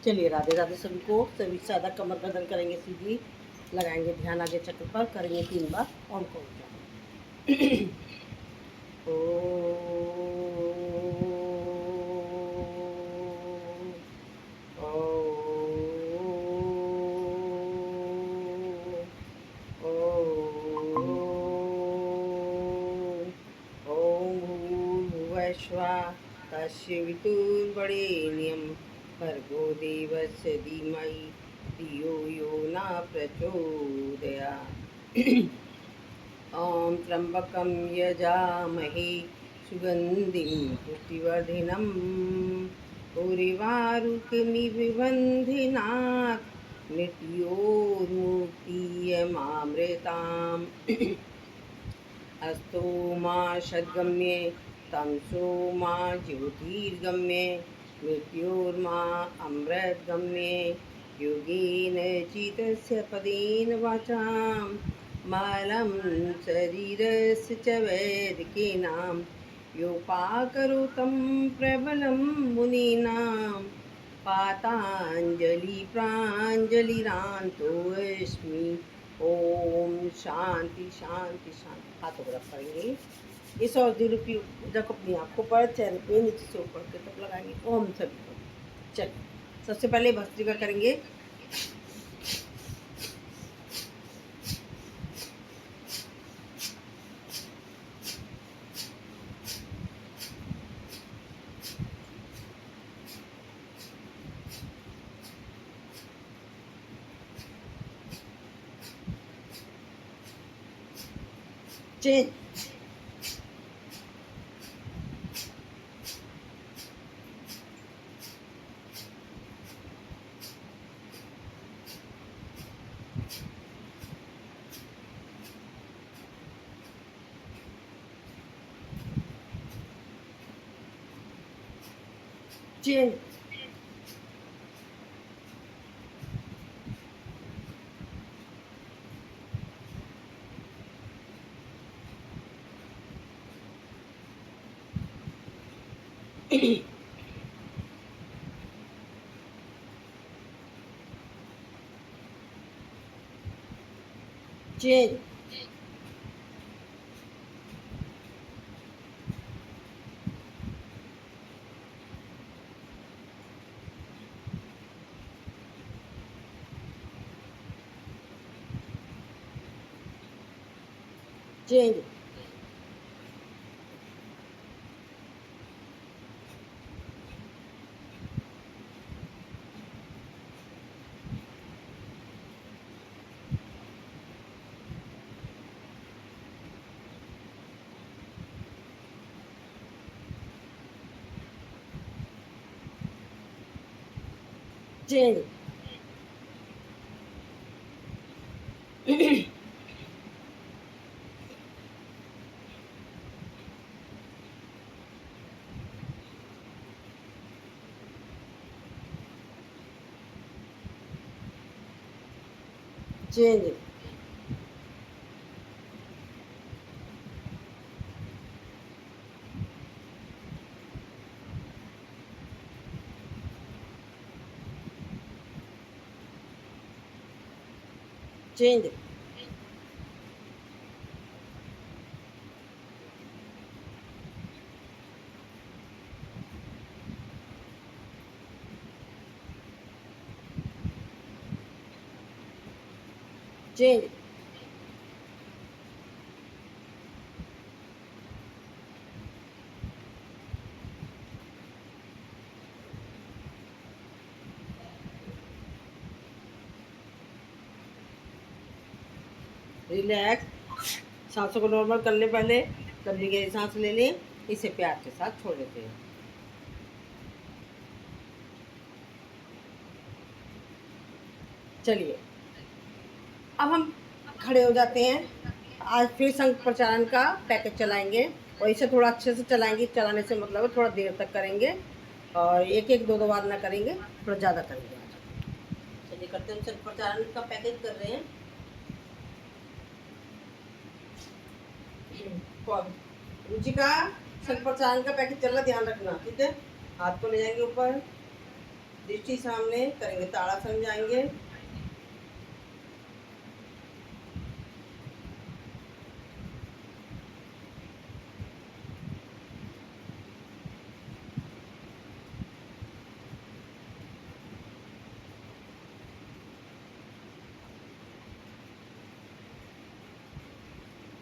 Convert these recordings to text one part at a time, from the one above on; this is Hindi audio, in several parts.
चलिए राधे राधे सभी को। सभी सादा कमर गर्दन करेंगे सीधी, लगाएंगे ध्यान आगे चक्र पर, करेंगे 3 बार ओम को उच्चारण। ओम भूर्भुवस्सुः तस्य वितुर्वरेण्यं भर्गो देवस्य धीमहि धियो यो न प्रचोदयात्। ॐ त्र्यम्बकं यजामहे सुगन्धिं पुष्टिवर्धिनं उर्वारुकमिव मृत्योर्मुक्तियमामृताम्। अस्तो मा षद्गम्ये तमसो मा ज्योतिर्गम्ये मृत्योर्मा अमृतगम्ये योगेन चितस्य पदेन वाचां मालं शरीरस्य च वैदिकीनां योपाकरोतं प्रबलं मुनीनां पाताञ्जलि प्राञ्जलिरान्तोऽस्मि। ओम शांति शांति शांति। हाथों को रख करेंगे इस और रूपी ऊर्जा को अपनी आंखों पर, चेहरे पे नीचे से ऊपर के तक लगाएंगे। ओम सभी को। चलिए सबसे पहले भस्त्रिका करेंगे। Change change change change change change change change relax. सांसों को नॉर्मल कर ले पहले, लंबी गहरी सांस ले लें, इसे प्यार के साथ छोड़ देते हैं। चलिए अब हम खड़े हो जाते हैं। आज फिर संघ प्रचारण का पैकेज चलाएंगे और इसे थोड़ा अच्छे से चलाएंगे। चलाने से मतलब थोड़ा देर तक करेंगे और एक एक दो बार ना करेंगे, थोड़ा ज़्यादा करेंगे। चलिए करते हैं। संघ प्रचारण का पैकेज कर रहे हैं। कौन रुचिका, संघ प्रचारण का पैकेज चल रहा, ध्यान रखना, ठीक है। हाथ को ले जाएंगे ऊपर, दृष्टि सामने करेंगे, ताड़ासन जाएंगे।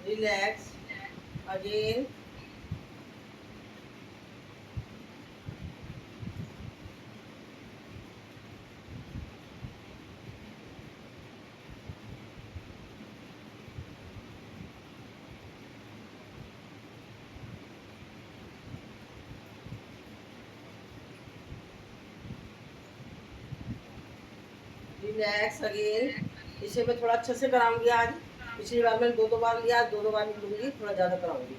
Relax again. Relax again. इसे मैं थोड़ा अच्छे से कराऊंगी आज। पिछली बार मैंने 2-2 बार लिया, आज 2-2 बार लूंगी, थोड़ा ज़्यादा कराऊंगी।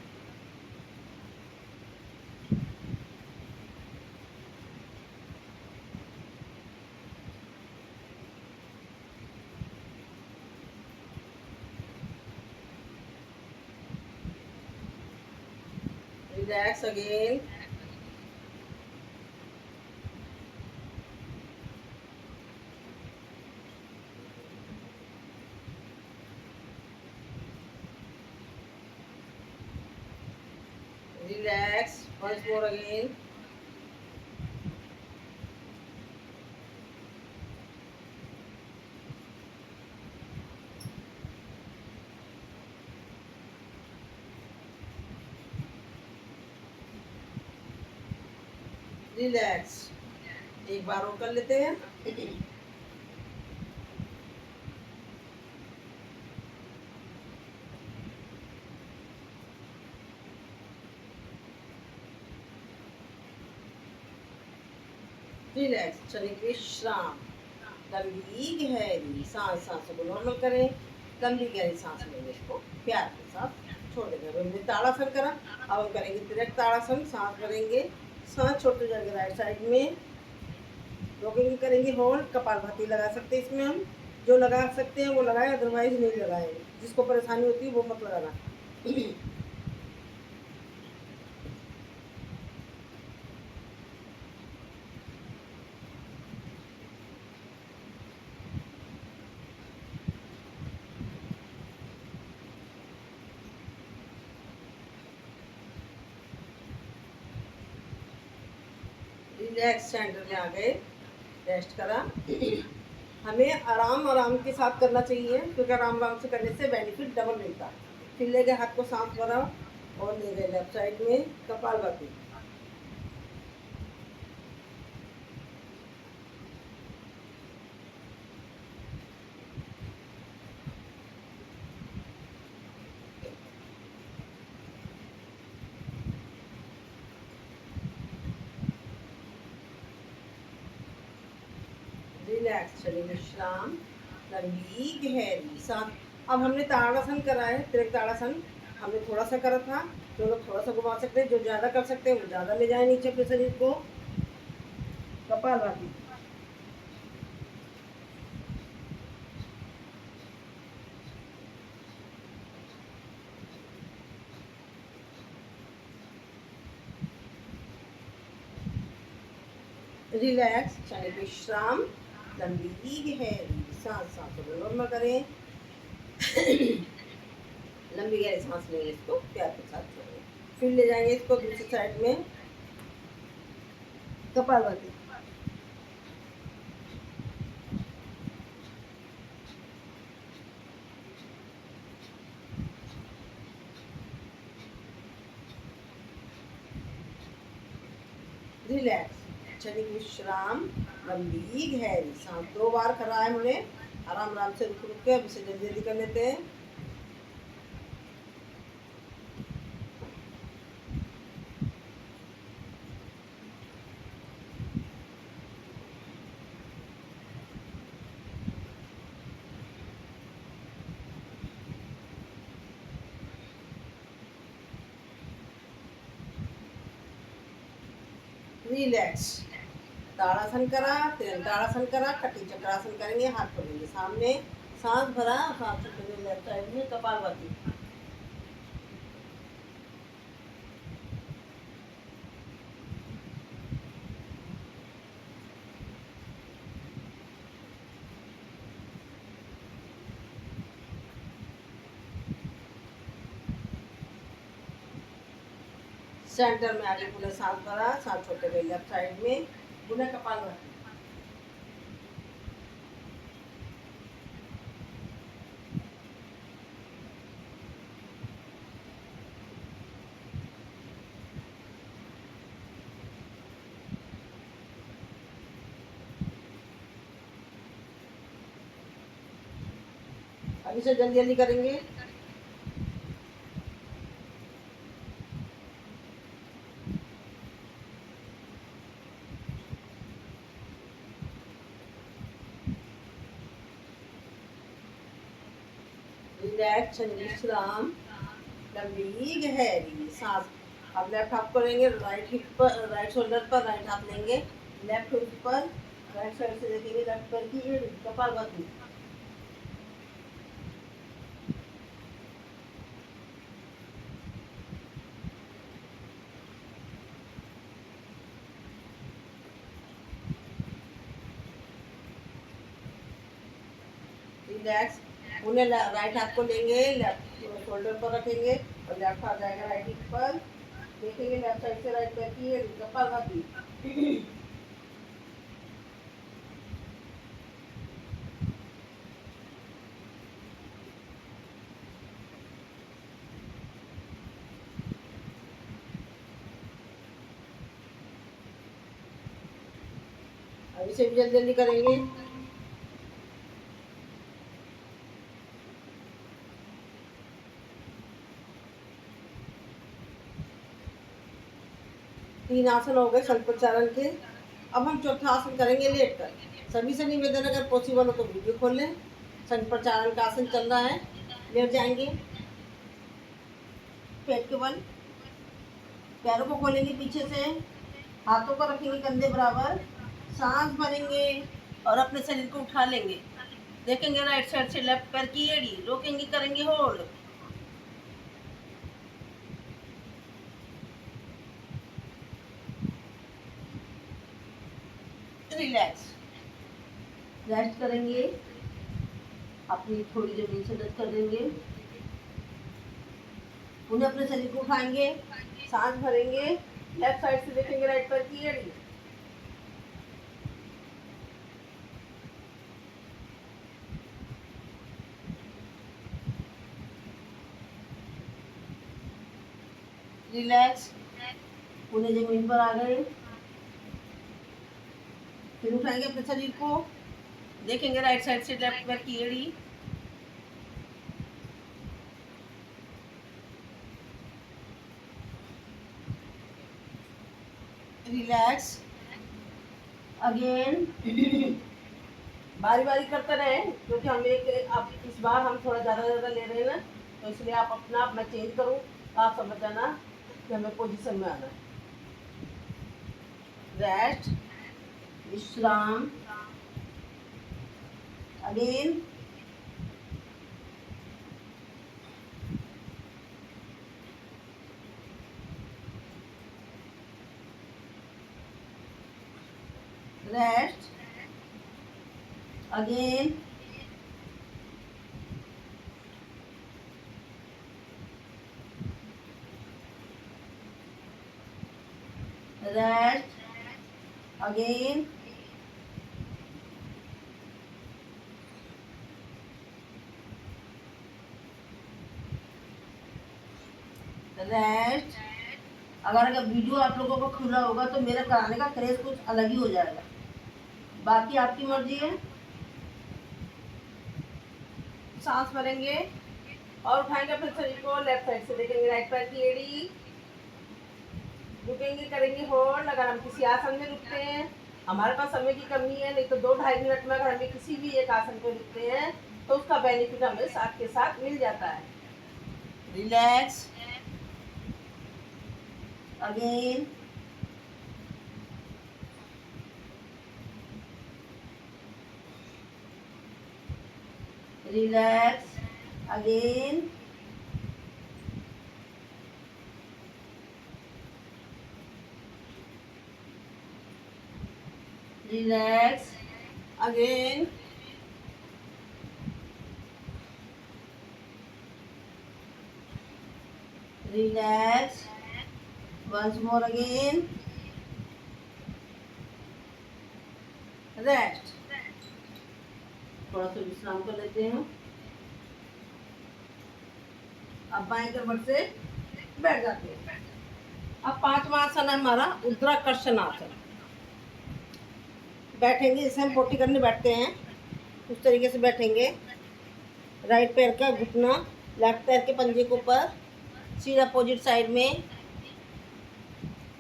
Relax again. Relax once more again. Relax. एक बार और कर लेते हैं। रिलैक्स। चलिए विश्राम। लंबी गहरी सांसों को नॉर्मल करें। लंबी गहरी सांस लेंगे, इसको प्यार के साथ छोड़ देंगे। हमने ताड़ासन करा, अब हम करेंगे तिरक ताड़ासन। सांस भरेंगे, सांस छोड़ते जाएंगे राइट साइड में, रोकेंगे, करेंगे होल्ड। कपालभाति लगा सकते हैं इसमें हम, जो लगा सकते हैं वो लगाए, अदरवाइज नहीं लगाए। जिसको परेशानी होती है वो मत लगाना। रिलैक्स सेंटर में आ गए, रेस्ट करा। हमें आराम आराम के साथ करना चाहिए, क्योंकि आराम आराम से करने से बेनिफिट डबल मिलता है। फिर ले गए हाथ को सांस भरा और ले गए लेफ्ट साइड में कपालभाति। रिलैक्स। चलिए विश्राम। लंबी गहरी सांस। अब हमने ताड़ासन करा है, तिरक ताड़ासन हमने थोड़ा सा करा था। जो लोग थोड़ा सा घुमा सकते हैं, जो ज़्यादा कर सकते हैं वो ज़्यादा ले जाए नीचे अपने शरीर को। कपालभाति। रिलैक्स। चलिए विश्राम। लंबी गहरी सांसों को नॉर्मल करें। लंबी गहरी सांस लेंगे, इसको प्यार के साथ छोड़ेंगे। फिर ले जाएंगे इसको दूसरी साइड में कपालभाति। रिलैक्स। चलिए विश्राम। लंबी गहरी सांस 2 बार करा है हमने। आराम आराम से रुक रुक के अब इसे जल्दी जल्दी कर लेते हैं। रिलैक्स। ताड़ासन करा, ताड़ासन करा, कटी चक्रासन करेंगे। हाथ पकड़ेंगे सामने, सांस भरा, हाथ पकड़ेंगे लेफ्ट साइड में कपालभाति। सेंटर में आगे पूरे सांस भरा, सांस छोड़ते गए लेफ्ट साइड में, पूरे कपाल रखें। अभी से जल्दी जल्दी करेंगे। रिलैक्स विश्राम, लंबी गहरी सांस। अब लेफ्ट हाथ करेंगे, राइट हिप पर, राइट शोल्डर पर राइट हाथ लेंगे, लेफ्ट हिप पर राइट साइड से देखेंगे, लेफ्ट पैर की एड़ी, कपालभाति। रिलैक्स। उन्हें राइट हाथ को लेंगे, लेफ्ट शोल्डर पर रखेंगे और लेफ्ट हाथ जाएगा राइट हिप पर, देखेंगे लेफ्ट साइड से राइट पैर की एड़ी, कपालभाति। अब इसे भी जल्दी जल्दी करेंगे। तीन आसन हो गए संप्रचारण के। अब हम चौथा आसन करेंगे लेट कर। सभी से निवेदन, अगर पॉसिबल हो तो वीडियो खोल लें। संप्रचारण का आसन चल रहा है। लेट जाएंगे पेट के बल, पैरों को खोलेंगे पीछे से, हाथों को रखेंगे कंधे बराबर, सांस भरेंगे और अपने शरीर को उठा लेंगे। देखेंगे राइट साइड से लेफ्ट पैर की एड़ी, रोकेंगे, करेंगे होल्ड। रिलैक्स, रेस्ट करेंगे, अपनी थोड़ी जमीन से टच कर देंगे, उन्हें अपने शरीर को उठाएंगे, सांस भरेंगे, लेफ्ट साइड से देखेंगे राइट पैर की एड़ी, रिलैक्स। उन्हें जमीन पर आ गए, फिर उठाएंगे अपने शरीर को, देखेंगे राइट साइड से लेफ्ट पैर की एड़ी, रिलैक्स अगेन। बारी बारी करते रहे, क्योंकि हम एक अब इस बार हम थोड़ा ज़्यादा ले रहे हैं ना, तो इसलिए आप अपना मैं चेंज करूँ तो आप समझ जाना कि हमें पोजीशन में आना है। रेस्ट, विश्राम again, rest again, rest again, rest. अगर वीडियो आप लोगों को खुला होगा तो मेरा कराने का क्रेज कुछ अलग ही हो जाएगा, बाकी आपकी मर्जी है। सांस भरेंगे और उठाएंगे अपने शरीर को, लेफ्ट साइड से देखेंगे राइट पैर की एड़ी, रुकेंगे, करेंगे होल्ड। अगर हम किसी आसन में रुकते हैं, हमारे पास समय की कमी है, नहीं तो 2-2.5 मिनट में अगर हम किसी भी एक आसन पे रुकते हैं तो उसका बेनिफिट हमें साथ के साथ मिल जाता है। Relax again, relax again, relax again, relax once more again, rest। थोड़ा सा विश्राम कर लेते हैं। अब बाएं करवट से बैठ जाते हैं। अब पांचवा आसन है हमारा ऊर्ध्वाकर्षण आसन। बैठेंगे जैसे हम पोटी करने बैठते हैं उस तरीके से बैठेंगे। राइट पैर का घुटना लेफ्ट पैर के पंजे के ऊपर, सीधा अपोजिट साइड में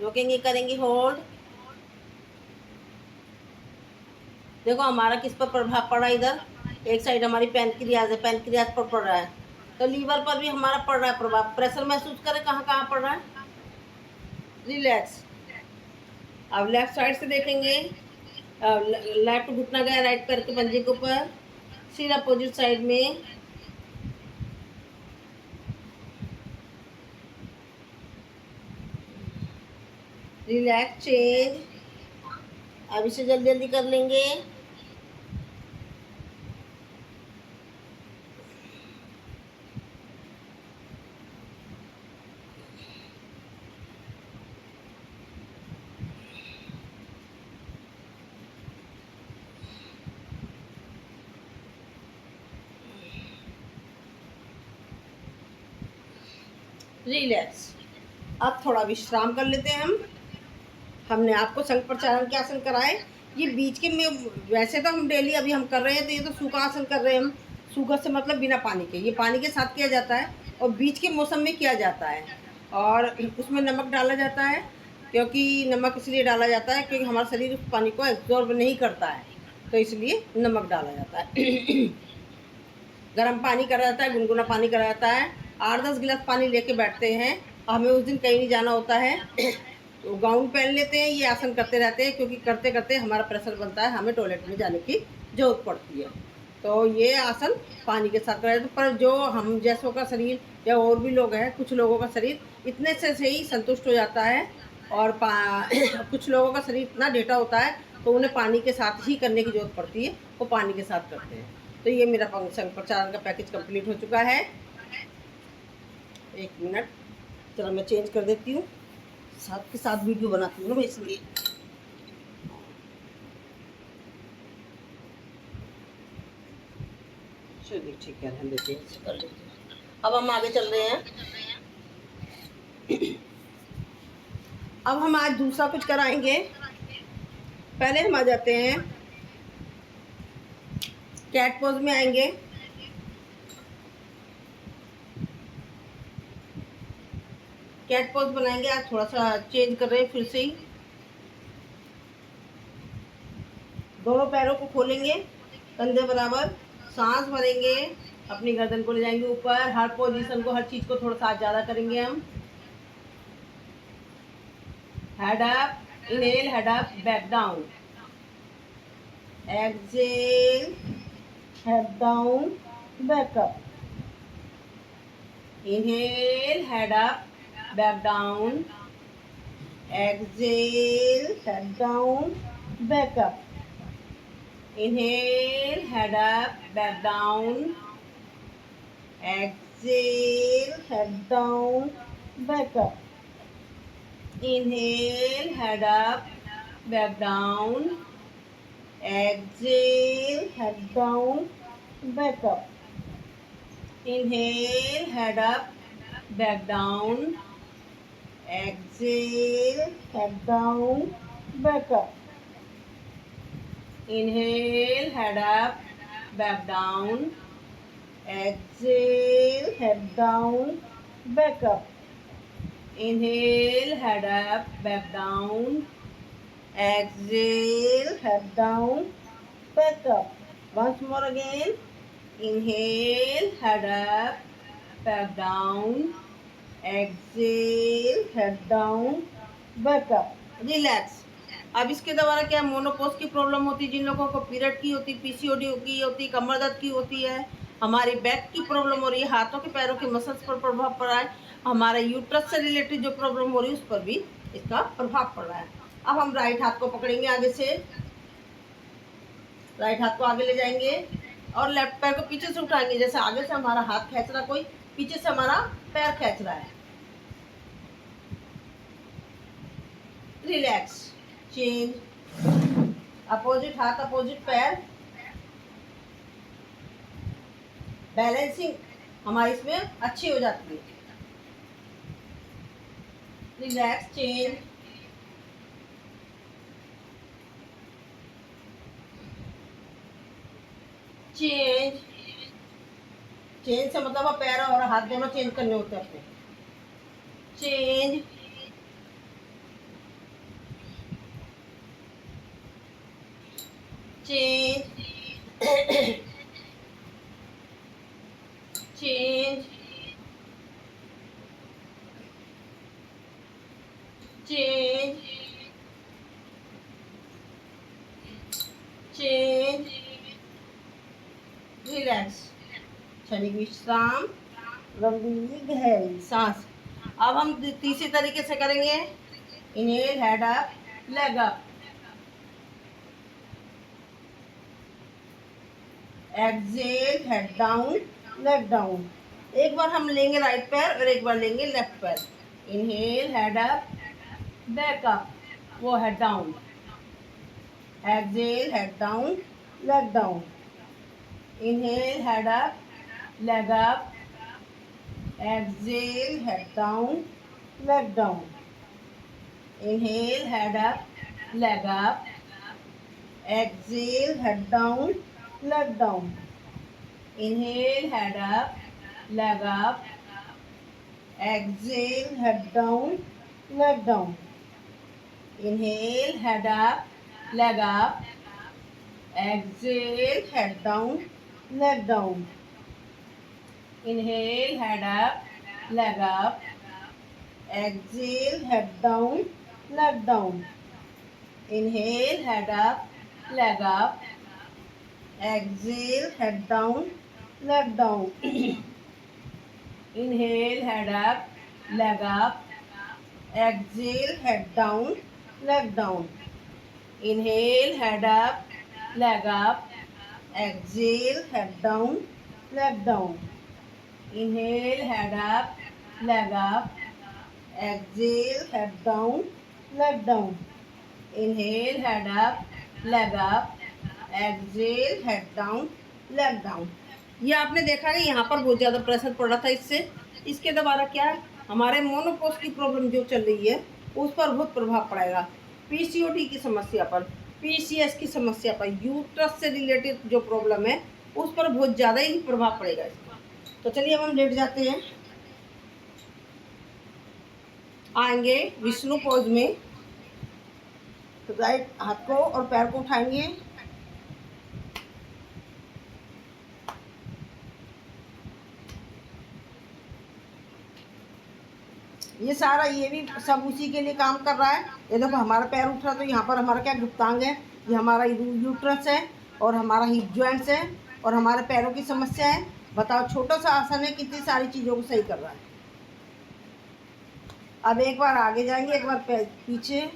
रोकेंगे, करेंगे होल्ड। देखो हमारा किस पर प्रभाव पड़ा, इधर एक साइड हमारी पैनक्रियाज है, पैनक्रियाज पर पड़ रहा है, तो लीवर पर भी हमारा पड़ रहा है प्रभाव। प्रेशर महसूस करें कहाँ कहाँ पड़ रहा है। रिलैक्स। अब लेफ्ट साइड से देखेंगे, लेफ्ट घुटना गया राइट पैर के पंजे के ऊपर, सीधा अपोजिट साइड में रिलैक्स, चेंज। अब इसे जल्दी जल्दी कर लेंगे। रिलैक्स। अब थोड़ा विश्राम कर लेते हैं हम। हमने आपको संघ प्रचारण के आसन कराए। ये बीच के में वैसे तो हम डेली अभी हम कर रहे हैं, तो ये तो सूखा आसन कर रहे हैं हम। सूखा से मतलब बिना पानी के, ये पानी के साथ किया जाता है और बीच के मौसम में किया जाता है। और उसमें नमक डाला जाता है, क्योंकि नमक इसलिए डाला जाता है क्योंकि हमारा शरीर उस पानी को एब्जॉर्ब नहीं करता है, तो इसलिए नमक डाला जाता है। गर्म पानी करा जाता है, गुनगुना पानी करा जाता है। 8-10 गिलास पानी लेके बैठते हैं। हमें उस दिन कहीं नहीं जाना होता है, तो गाउन पहन लेते हैं, ये आसन करते रहते हैं, क्योंकि करते करते हमारा प्रेशर बनता है, हमें टॉयलेट में जाने की ज़रूरत पड़ती है। तो ये आसन पानी के साथ कराए। पर जो हम जैसों का शरीर या और भी लोग हैं, कुछ लोगों का शरीर इतने से ही संतुष्ट हो जाता है, और कुछ लोगों का शरीर इतना ढेटा होता है तो उन्हें पानी के साथ ही करने की ज़रूरत पड़ती है, वो पानी के साथ करते हैं। तो ये मेरा संघ प्रचारण का पैकेज कंप्लीट हो चुका है। एक मिनट, चलो मैं चेंज कर देती हूँ, साथ के साथ वीडियो बनाती हूँ ना इसलिए। चलिए ठीक है, हम देते हैं, कर लेते हैं। अब हम आगे चल रहे हैं। अब हम आज दूसरा कुछ कराएंगे। पहले हम आ जाते हैं कैट पोज में आएंगे। कैट पोज बनाएंगे। आज थोड़ा सा चेंज कर रहे हैं फिर से ही। दोनों पैरों को खोलेंगे कंधे बराबर, सांस भरेंगे, अपनी गर्दन को ले जाएंगे ऊपर। हर पोजीशन को, हर चीज को थोड़ा सा ज़्यादा करेंगे हम। Head up, inhale, head up, back down, exhale, head down, back up, inhale, head up, back down, exhale, head down, back up, inhale, head up, back down, exhale, head down, back up, inhale, head up, back down, exhale, head down, back up, inhale, head up, back down, exhale, head down, back up, inhale, head up, back down, exhale, head down, back up, inhale, head up, back down, exhale, head down, back up. Once more again, inhale, head up, back down, exhale, head down, back up, relax. अब इसके द्वारा क्या मोनोपोज की प्रॉब्लम होती है, जिन लोगों को पीरियड की होती, पीसीओडी की होती, कमर दर्द की होती है, हमारी बैक की प्रॉब्लम हो रही है, हाथों के पैरों के मसल्स पर प्रभाव पड़ रहा है, हमारे यूट्रस से रिलेटेड जो प्रॉब्लम हो रही है उस पर भी इसका प्रभाव पड़ रहा है। अब हम राइट हाथ को पकड़ेंगे आगे से, राइट हाथ को आगे ले जाएंगे और लेफ्ट पैर को पीछे से उठाएंगे। जैसे आगे से हमारा हाथ खींच रहा, कोई पीछे से हमारा पैर खींच रहा है। रिलैक्स, चेंज, अपोजिट हाथ अपोजिट पैर, बैलेंसिंग हमारी इसमें अच्छी हो जाती है। रिलैक्स, चेंज, चेंज, चेंज से मतलब पैर और हाथ दोनों चेंज करने होते हैं अपने। Change, change, change, change, change, relax, क्षणिक विश्राम, लंबी गहरी सांस। अब हम तीसरे तरीके से करेंगे। Inhale, head up, leg up, exhale, head down, leg down. एक बार हम लेंगे राइट पैर और एक बार लेंगे लेफ्ट पैर। Inhale, head up, back up, वो head down, exhale, head down, leg down, inhale, head up, leg up, exhale, head down, leg down, inhale, head up, leg up, exhale, head down, leg down, inhale, head up, leg up, exhale, head down, leg down, inhale, head up, leg up, exhale, head down, leg down, inhale, head up, leg up, exhale, head down, leg down, inhale, head up, leg up, exhale, head down, leg down. Inhale, head up, leg up, exhale, head down, leg down, inhale, head up, leg up, exhale, head down, leg down, inhale, head up, leg up, exhale, head down, leg down, inhale, head up, leg up, exhale, head down, leg down. ये आपने देखा है यहाँ पर बहुत ज़्यादा प्रेशर पड़ रहा था इससे। इसके द्वारा क्या है, हमारे मोनोपोज की प्रॉब्लम जो चल रही है उस पर बहुत प्रभाव पड़ेगा। पीसीओडी की समस्या पर, पीसीएस की समस्या पर, यूट्रस से रिलेटेड जो प्रॉब्लम है उस पर बहुत ज़्यादा ही प्रभाव पड़ेगा इसका। तो चलिए अब हम लेट जाते हैं, आएंगे विष्णु पोज में। तो राइट हाथ को और पैर को उठाएंगे, ये सारा ये भी सब उसी के लिए काम कर रहा है। ये देखो हमारा पैर उठ रहा, तो यहाँ पर हमारा क्या गुप्तांग है, ये हमारा यूट्रस है और हमारा हिप जॉइंट्स है और हमारे पैरों की समस्या है। बताओ, छोटा सा आसन है, कितनी सारी चीज़ों को सही कर रहा है। अब एक बार आगे जाएंगे, एक बार पीछे,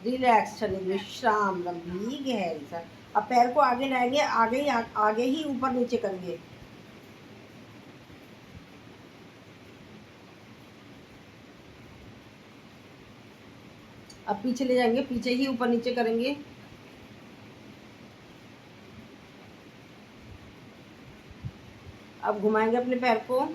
रिलैक्स, चलिए विश्राम, लंबी गहरी सांस। अब पैर को आगे लाएंगे, आगे ही ऊपर नीचे करेंगे। अब पीछे ले जाएंगे, पीछे ही ऊपर नीचे करेंगे। अब घुमाएंगे अपने पैर को,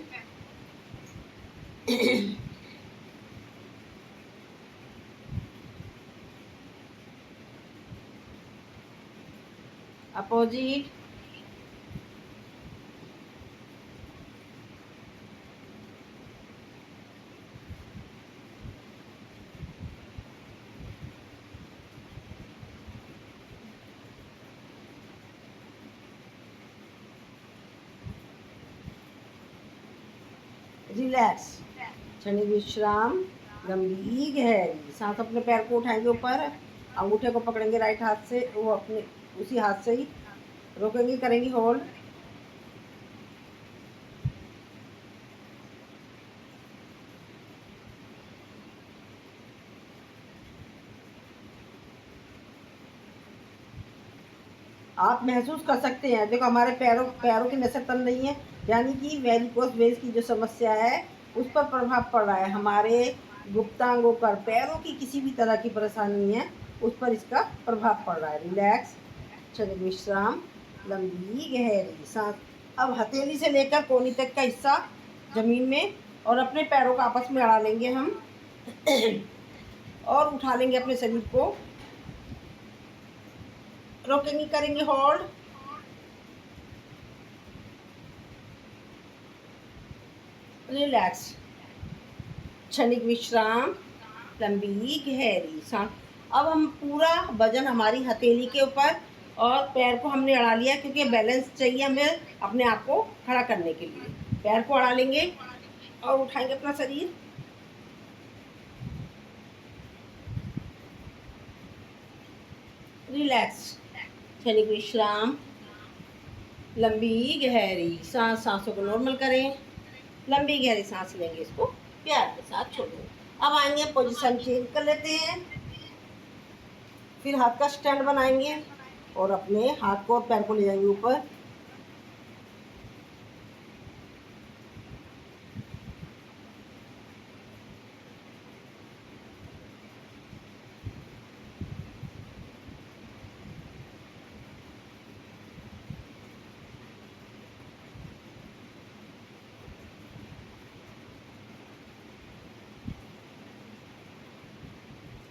अपोजिट, रिलैक्स, क्षणिक विश्राम, गंभीर गहरी सांस। अपने पैर को उठाएंगे ऊपर, अंगूठे को पकड़ेंगे राइट हाथ से, वो अपने उसी हाथ से ही रोकेंगे, करेंगे होल्ड, आप महसूस कर सकते हैं, देखो हमारे पैरों पैरों की नसें तन रही हैं, यानी कि वेरिकोस वेन्स की जो समस्या है उस पर प्रभाव पड़ रहा है। हमारे गुप्तांगों पर पैरों की किसी भी तरह की परेशानी है उस पर इसका प्रभाव पड़ रहा है। रिलैक्स, क्षणिक विश्राम, लंबी गहरी सांस। अब हथेली से लेकर कोहनी तक का हिस्सा जमीन में और अपने पैरों को आपस में अड़ा लेंगे हम और उठा लेंगे अपने शरीर को, रोकेंगे, करेंगे होल्ड, रिलैक्स, क्षणिक विश्राम, लंबी गहरी सांस। अब हम पूरा वजन हमारी हथेली के ऊपर और पैर को हमने अड़ा लिया, क्योंकि बैलेंस चाहिए हमें अपने आप को खड़ा करने के लिए। पैर को अड़ा लेंगे और उठाएंगे अपना शरीर, रिलैक्स, क्षणिक विश्राम, लंबी गहरी सांस। सांसों को नॉर्मल करें, लंबी गहरी सांस लेंगे, इसको प्यार के साथ छोड़ेंगे। अब आएंगे, पोजीशन चेंज कर लेते हैं, फिर हाथ का स्टैंड बनाएंगे और अपने हाथ को और पैर को ले जाएंगे ऊपर,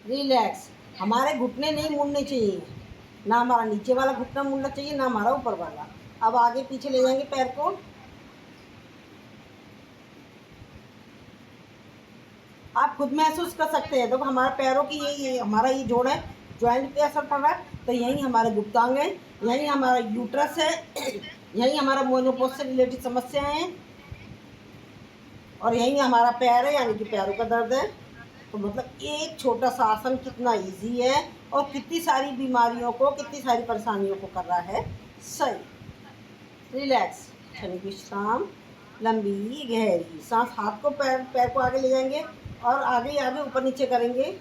रिलैक्स। हमारे घुटने नहीं मुड़ने चाहिए, ना हमारा नीचे वाला घुटना मुड़ना चाहिए, ना हमारा ऊपर वाला। अब आगे पीछे ले जाएंगे पैर को, आप खुद महसूस कर सकते हैं। देखो हमारे पैरों की ये हमारा ये जोड़ है, ज्वाइंट पे असर पड़ रहा है, तो यही हमारे गुप्तांग है, यही हमारा यूट्रस है यही हमारा मोनोपोज से रिलेटेड समस्याएं हैं और यही हमारा पैर है, यानी कि पैरों का दर्द है। तो मतलब एक छोटा सा आसन कितना इजी है और कितनी सारी बीमारियों को, कितनी सारी परेशानियों को कर रहा है सही। रिलैक्स, क्षणिक विश्राम, लंबी गहरी सांस। हाथ को पैर को आगे ले जाएंगे और आगे आगे ऊपर नीचे करेंगे,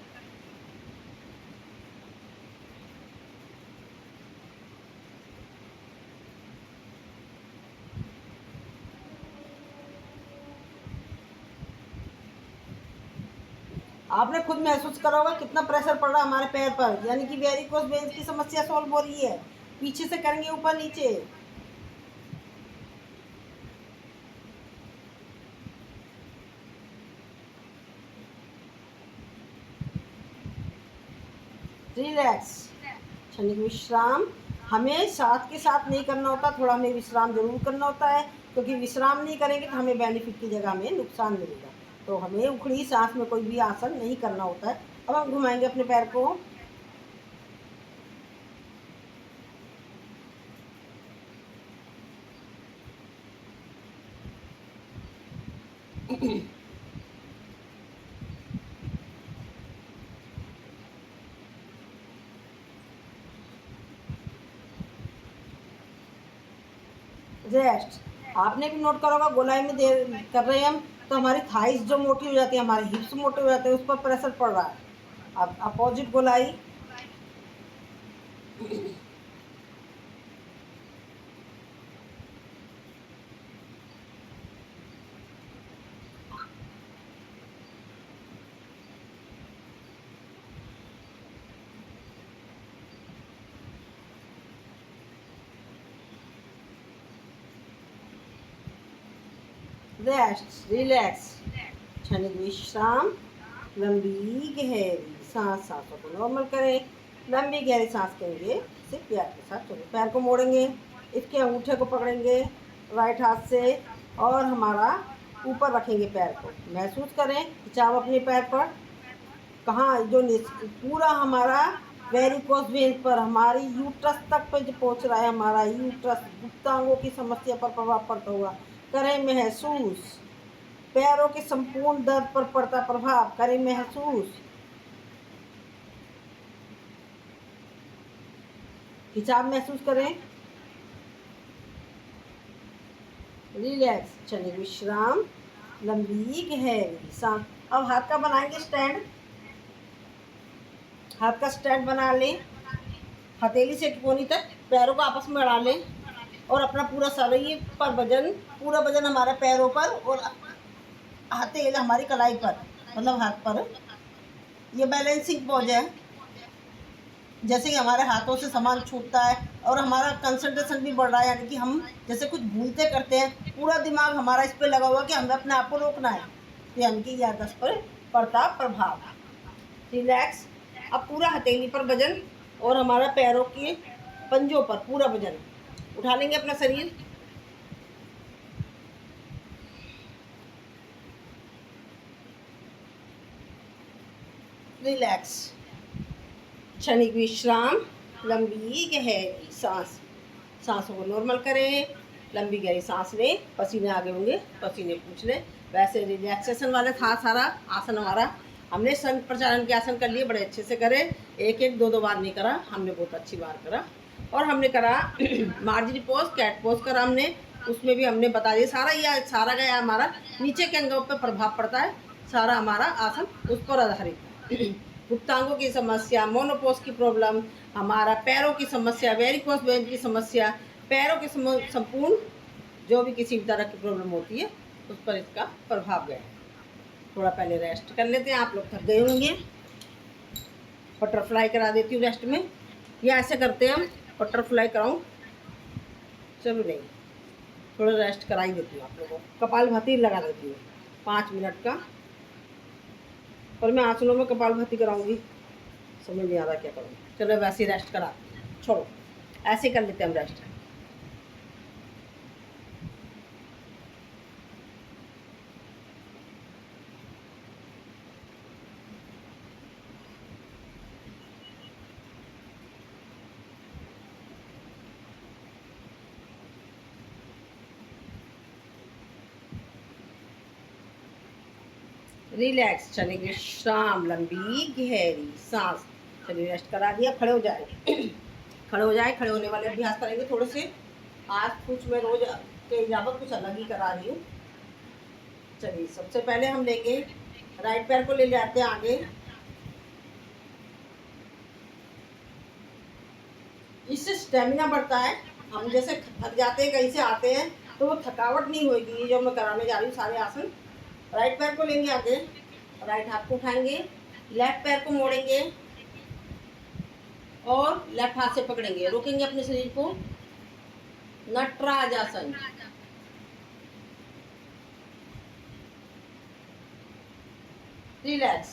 आपने खुद महसूस करा होगा कितना प्रेशर पड़ रहा है हमारे पैर पर, यानी कि वेरिकोस वेन्स की समस्या सॉल्व हो रही है। पीछे से करेंगे ऊपर नीचे, रिलैक्स, क्षणिक विश्राम। हमें साथ के साथ नहीं करना होता, थोड़ा हमें विश्राम जरूर करना होता है, क्योंकि विश्राम नहीं करेंगे तो हमें बेनिफिट की जगह में नुकसान मिलेगा। तो हमें उखड़ी सांस में कोई भी आसन नहीं करना होता है। अब हम घुमाएंगे अपने पैर को, रेस्ट। आपने भी नोट करा होगा, गोलाई में देर कर रहे हैं हम तो हमारी थाइस जो मोटी हो जाती है, हमारे हिप्स मोटे हो जाते हैं, उस पर प्रेशर पड़ रहा है। अब अपोजिट गोलाई, रेस्ट, रिलैक्स, क्षणिक विश्राम, लंबी गहरी सांस। सांसों को नॉर्मल करें, लंबी गहरी सांस करेंगे, इसे प्यार के साथ चलें। पैर को मोड़ेंगे, इसके अंगूठे को पकड़ेंगे राइट हाथ से और हमारा ऊपर रखेंगे पैर को। महसूस करें खिंचाव अपने पैर पर, कहाँ जो पूरा हमारा वेरिकोस वेन्स पर, हमारी यूट्रस तक पे जो पहुँच रहा है, हमारा यूट्रस गुप्तांगों की समस्या पर प्रभाव पड़ता हुआ करें महसूस। पैरों के संपूर्ण दर्द पर पड़ता प्रभाव करें महसूस। खिंचाव महसूस करें, रिलैक्स, क्षणिक विश्राम, लंबी गहरी सांस। अब हाथ का बनाएंगे स्टैंड, हाथ का स्टैंड बना लें हथेली से कोहनी तक, पैरों को आपस में अड़ा लें और अपना पूरा शरीर पर वजन, पूरा वजन हमारे पैरों पर और हथेली हमारी कलाई पर, मतलब हाथ पर। ये बैलेंसिंग पोज है। जैसे कि हमारे हाथों से सामान छूटता है और हमारा कंसंट्रेशन भी बढ़ रहा है, यानी कि हम जैसे कुछ भूलते करते हैं, पूरा दिमाग हमारा इस पर लगा हुआ कि हमें अपने आप को रोकना है, यानी कि याददाश्त पर पड़ता प्रभाव। रिलैक्स। अब पूरा हथेली पर वजन और हमारा पैरों के पंजों पर पूरा वजन उठा लेंगे अपना शरीर। रिलैक्स। क्षणिक विश्राम, लंबी गहरी सांस, सांसों को नॉर्मल करें, लंबी गहरी सांस लें, पसीने आगे होंगे, पसीने पूछ लें। वैसे रिलैक्सेशन वाला था सारा आसन हमारा। हमने संघ प्रचारण के आसन कर लिए, बड़े अच्छे से करे, एक एक दो दो बार नहीं करा, हमने बहुत अच्छी बार करा। और हमने करा मार्जरी पोज, कैट पोज करा हमने, उसमें भी हमने बता दिया सारा। यह सारा गया हमारा नीचे के अंगों पर प्रभाव पड़ता है, सारा हमारा आसन उस पर आधारित है। गुप्तांगों की समस्या, मोनोपोज की प्रॉब्लम, हमारा पैरों की समस्या, वेरिकोस वेन की समस्या, पैरों की संपूर्ण जो भी किसी भी तरह की प्रॉब्लम होती है उस पर इसका प्रभाव गया। थोड़ा पहले रेस्ट कर लेते हैं, आप लोग थक गए होंगे। बटरफ्लाई करा देती हूँ रेस्ट में, या ऐसे करते हैं हम, बटरफ्लाई कराऊँ, चलो नहीं, थोड़ा रेस्ट करा ही देती हूँ आप लोगों को। कपालभाति लगा देती हूँ 5 मिनट का, पर मैं आसनों में कपालभाति कराऊंगी, समझ नहीं आ रहा क्या करूँ। चलो वैसे ही रेस्ट करा, छोड़ो, ऐसे कर लेते हैं हम रेस्ट। रिलैक्स, क्षणिक विश्राम, लंबी गहरी सांस। चलिए रेस्ट करा दिया, खड़े हो जाए। खड़े हो जाए, खड़े होने वाले अभ्यास करेंगे थोड़े से। आज कुछ मैं रोज के इजाबत कुछ अलग ही करा रही हूँ। चलिए सबसे पहले हम लेंगे राइट पैर को, ले जाते हैं आगे, इससे स्टेमिना बढ़ता है। हम जैसे थक जाते हैं, कहीं से आते हैं, तो वो थकावट नहीं होगी। ये जो मैं कराने जा रही हूँ सारे आसन। राइट पैर को लेंगे आगे, राइट हाथ को उठाएंगे, लेफ्ट पैर को मोड़ेंगे और लेफ्ट हाथ से पकड़ेंगे, रोकेंगे अपने शरीर को, नटराज आसन। रिलैक्स,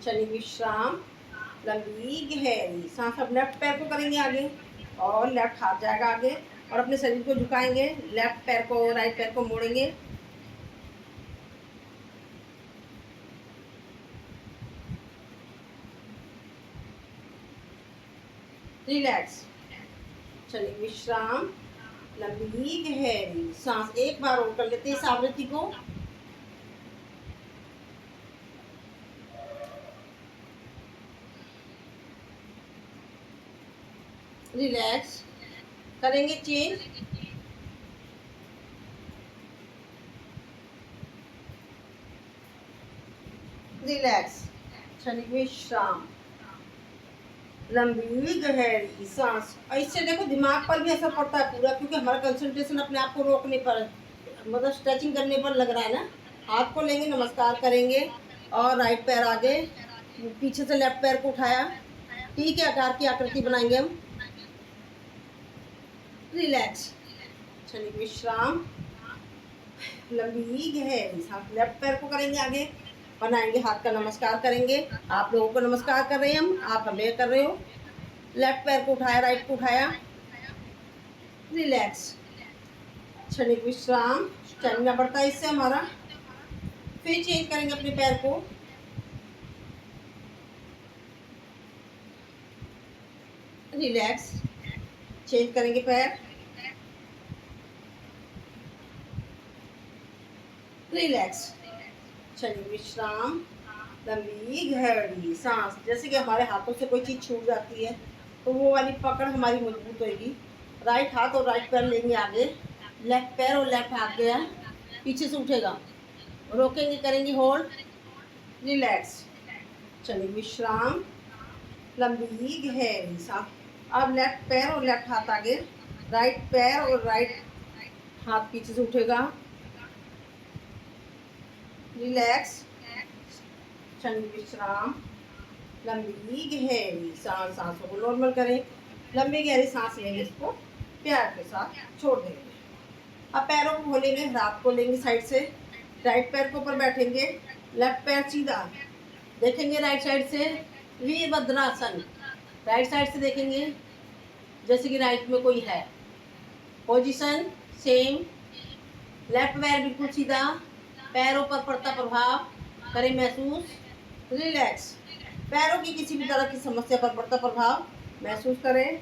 क्षणिक विश्राम, लंबी गहरी सांस। अब लेफ्ट पैर को करेंगे आगे और लेफ्ट हाथ जाएगा आगे और अपने शरीर को झुकाएंगे, लेफ्ट पैर को राइट पैर को मोड़ेंगे, रिलैक्स, क्षणिक विश्राम, लंबी गहरी सांस। एक बार और कर लेते हैं इस आवृत्ति को। रिलैक्स, करेंगे चेंज। रिलैक्स, क्षणिक विश्राम, लंबी गहरी सांस। इससे देखो दिमाग पर भी असर पड़ता है पूरा, क्योंकि हमारा कंसंट्रेशन अपने आप को रोकने पर, मतलब स्ट्रेचिंग करने पर लग रहा है ना। हाथ को लेंगे, नमस्कार करेंगे और राइट पैर आगे, पीछे से लेफ्ट पैर को उठाया, टी के आकार की आकृति बनाएंगे हम। रिलैक्स, क्षणिक विश्राम, लंबी गहरी सांस। लेफ्ट पैर को करेंगे आगे, बनाएंगे, हाथ का नमस्कार करेंगे। आप लोगों को नमस्कार कर रहे हैं हम, आप हमें कर रहे हो। लेफ्ट पैर को उठाया, राइट को उठाया, रिलैक्स, क्षणिक विश्राम, स्टेमिना बढ़ता है इससे हमारा। फिर चेंज करेंगे अपने पैर को, रिलैक्स, चेंज करेंगे पैर, रिलैक्स, क्षणिक विश्राम, लंबी गहरी सांस। जैसे कि हमारे हाथों से कोई चीज़ छूट जाती है तो वो वाली पकड़ हमारी मजबूत होगी। राइट हाथ और राइट पैर लेंगे आगे, लेफ्ट पैर और लेफ्ट हाथ गया, पीछे से उठेगा, रोकेंगे, करेंगे होल्ड, रिलैक्स, क्षणिक विश्राम, लंबी गहरी सांस। अब लेफ्ट पैर और लेफ्ट हाथ आगे, राइट पैर और राइट हाथ पीछे से उठेगा। रिलैक्स, क्षण विश्राम, लंबी गहरी सांस, सांसों को नॉर्मल करें। लंबी गहरी सांस लेंगे, इसको प्यार के साथ छोड़ देंगे। अब पैरों को खोलेंगे, हाथ को लेंगे साइड से, राइट पैर के ऊपर बैठेंगे, लेफ्ट पैर सीधा देखेंगे राइट साइड से, वीरभद्रासन। राइट साइड से देखेंगे जैसे कि राइट में कोई है। पोजीशन सेम, लेफ्ट पैर बिल्कुल सीधा, पैरों पर पड़ता प्रभाव करें महसूस। रिलैक्स, पैरों की किसी भी तरह की समस्या पर पड़ता प्रभाव महसूस करें।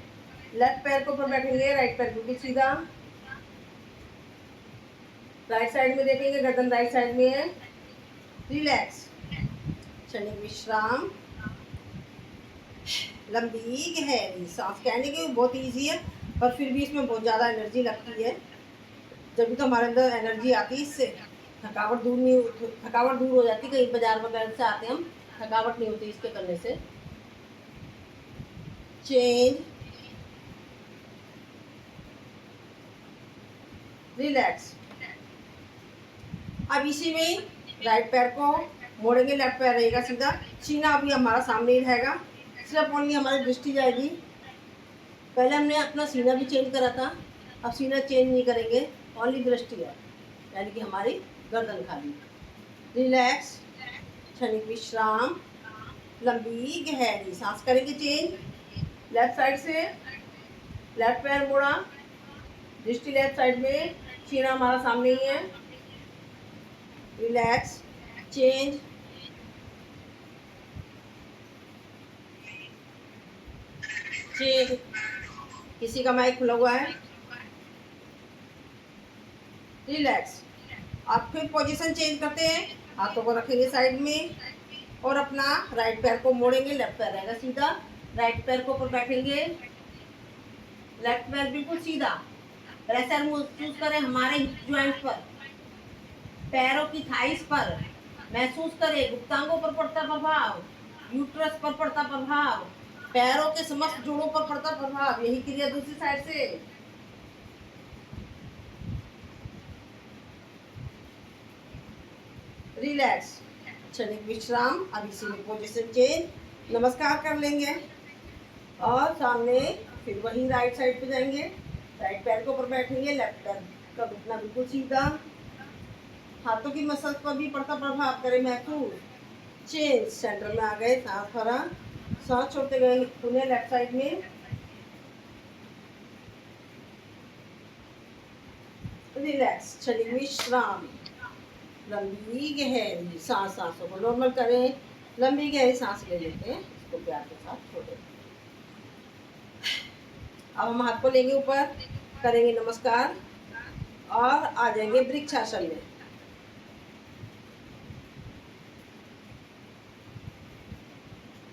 लेफ्ट पैर के ऊपर बैठेंगे, राइट पैर बिल्कुल सीधा, राइट साइड में देखेंगे, गर्दन राइट साइड में है। रिलैक्स, क्षणिक विश्राम, लंबी गहरी सांस। कहने के बहुत इजी है, पर फिर भी इसमें बहुत ज़्यादा एनर्जी लगती है। जब भी तो हमारे अंदर एनर्जी आती है, इससे थकावट दूर नहीं, थकावट दूर हो जाती। कहीं बाजार वगैरह से आते हैं हम, थकावट नहीं होती इसके करने से। Change, relax. अब इसी में राइट पैर को मोड़ेंगे, लेफ्ट पैर रहेगा सीधा, सीना अभी हमारा सामने ही रहेगा, सिर्फ ओनली हमारी दृष्टि जाएगी। पहले हमने अपना सीना भी चेंज करा था, अब सीना चेंज नहीं करेंगे, ओनली दृष्टि है, यानी कि हमारी गर्दन खाली। रिलैक्स, क्षणिक विश्राम, लंबी गहरी सांस करेंगे। चेंज, लेफ्ट साइड से लेफ्ट पैर मोड़ा, दृष्टि लेफ्ट साइड में, सीना हमारा सामने ही है। Relax, change, change. किसी का माइक खुला हुआ है। रिलैक्स, आप फिर पोजीशन चेंज करते हैं, हाथों को रखेंगे साइड में और अपना राइट पैर को मोड़ेंगे, लेफ्ट पैर रहेगा सीधा, राइट पैर को ऊपर बैठेंगे, लेफ्ट पैर बिल्कुल सीधा। प्रेशर महसूस करें हमारे हिप ज्वाइंट पर, पैरों की थाइस पर महसूस करें, गुप्तांगों पर पड़ता प्रभाव, यूट्रस पर पड़ता प्रभाव, पैरों के समस्त जोड़ों पर पड़ता प्रभाव। यही क्रिया दूसरी साइड से। रिलैक्स, क्षणिक विश्राम। अब इसी में पोजीशन चेंज, नमस्कार कर लेंगे और सामने फिर वही राइट साइड पे जाएंगे, राइट पैर के ऊपर बैठेंगे, लेफ्ट पैर का घुटना बिल्कुल सीधा, हाथों की मसल पर भी पड़ता प्रभाव करें महसूस। चेंज, सेंटर में आ गए, सांस भरा, सांस छोड़ते गए पुनः लेफ्ट साइड में। रिलैक्स, क्षणिक विश्राम, लंबी गहरी सांस, सांसों को नॉर्मल करें। लंबी गहरी सांस ले लेते हैं, इसको प्यार के साथ छोड़ें। अब हम हाथ को लेंगे ऊपर, करेंगे नमस्कार और आ जाएंगे वृक्षासन में।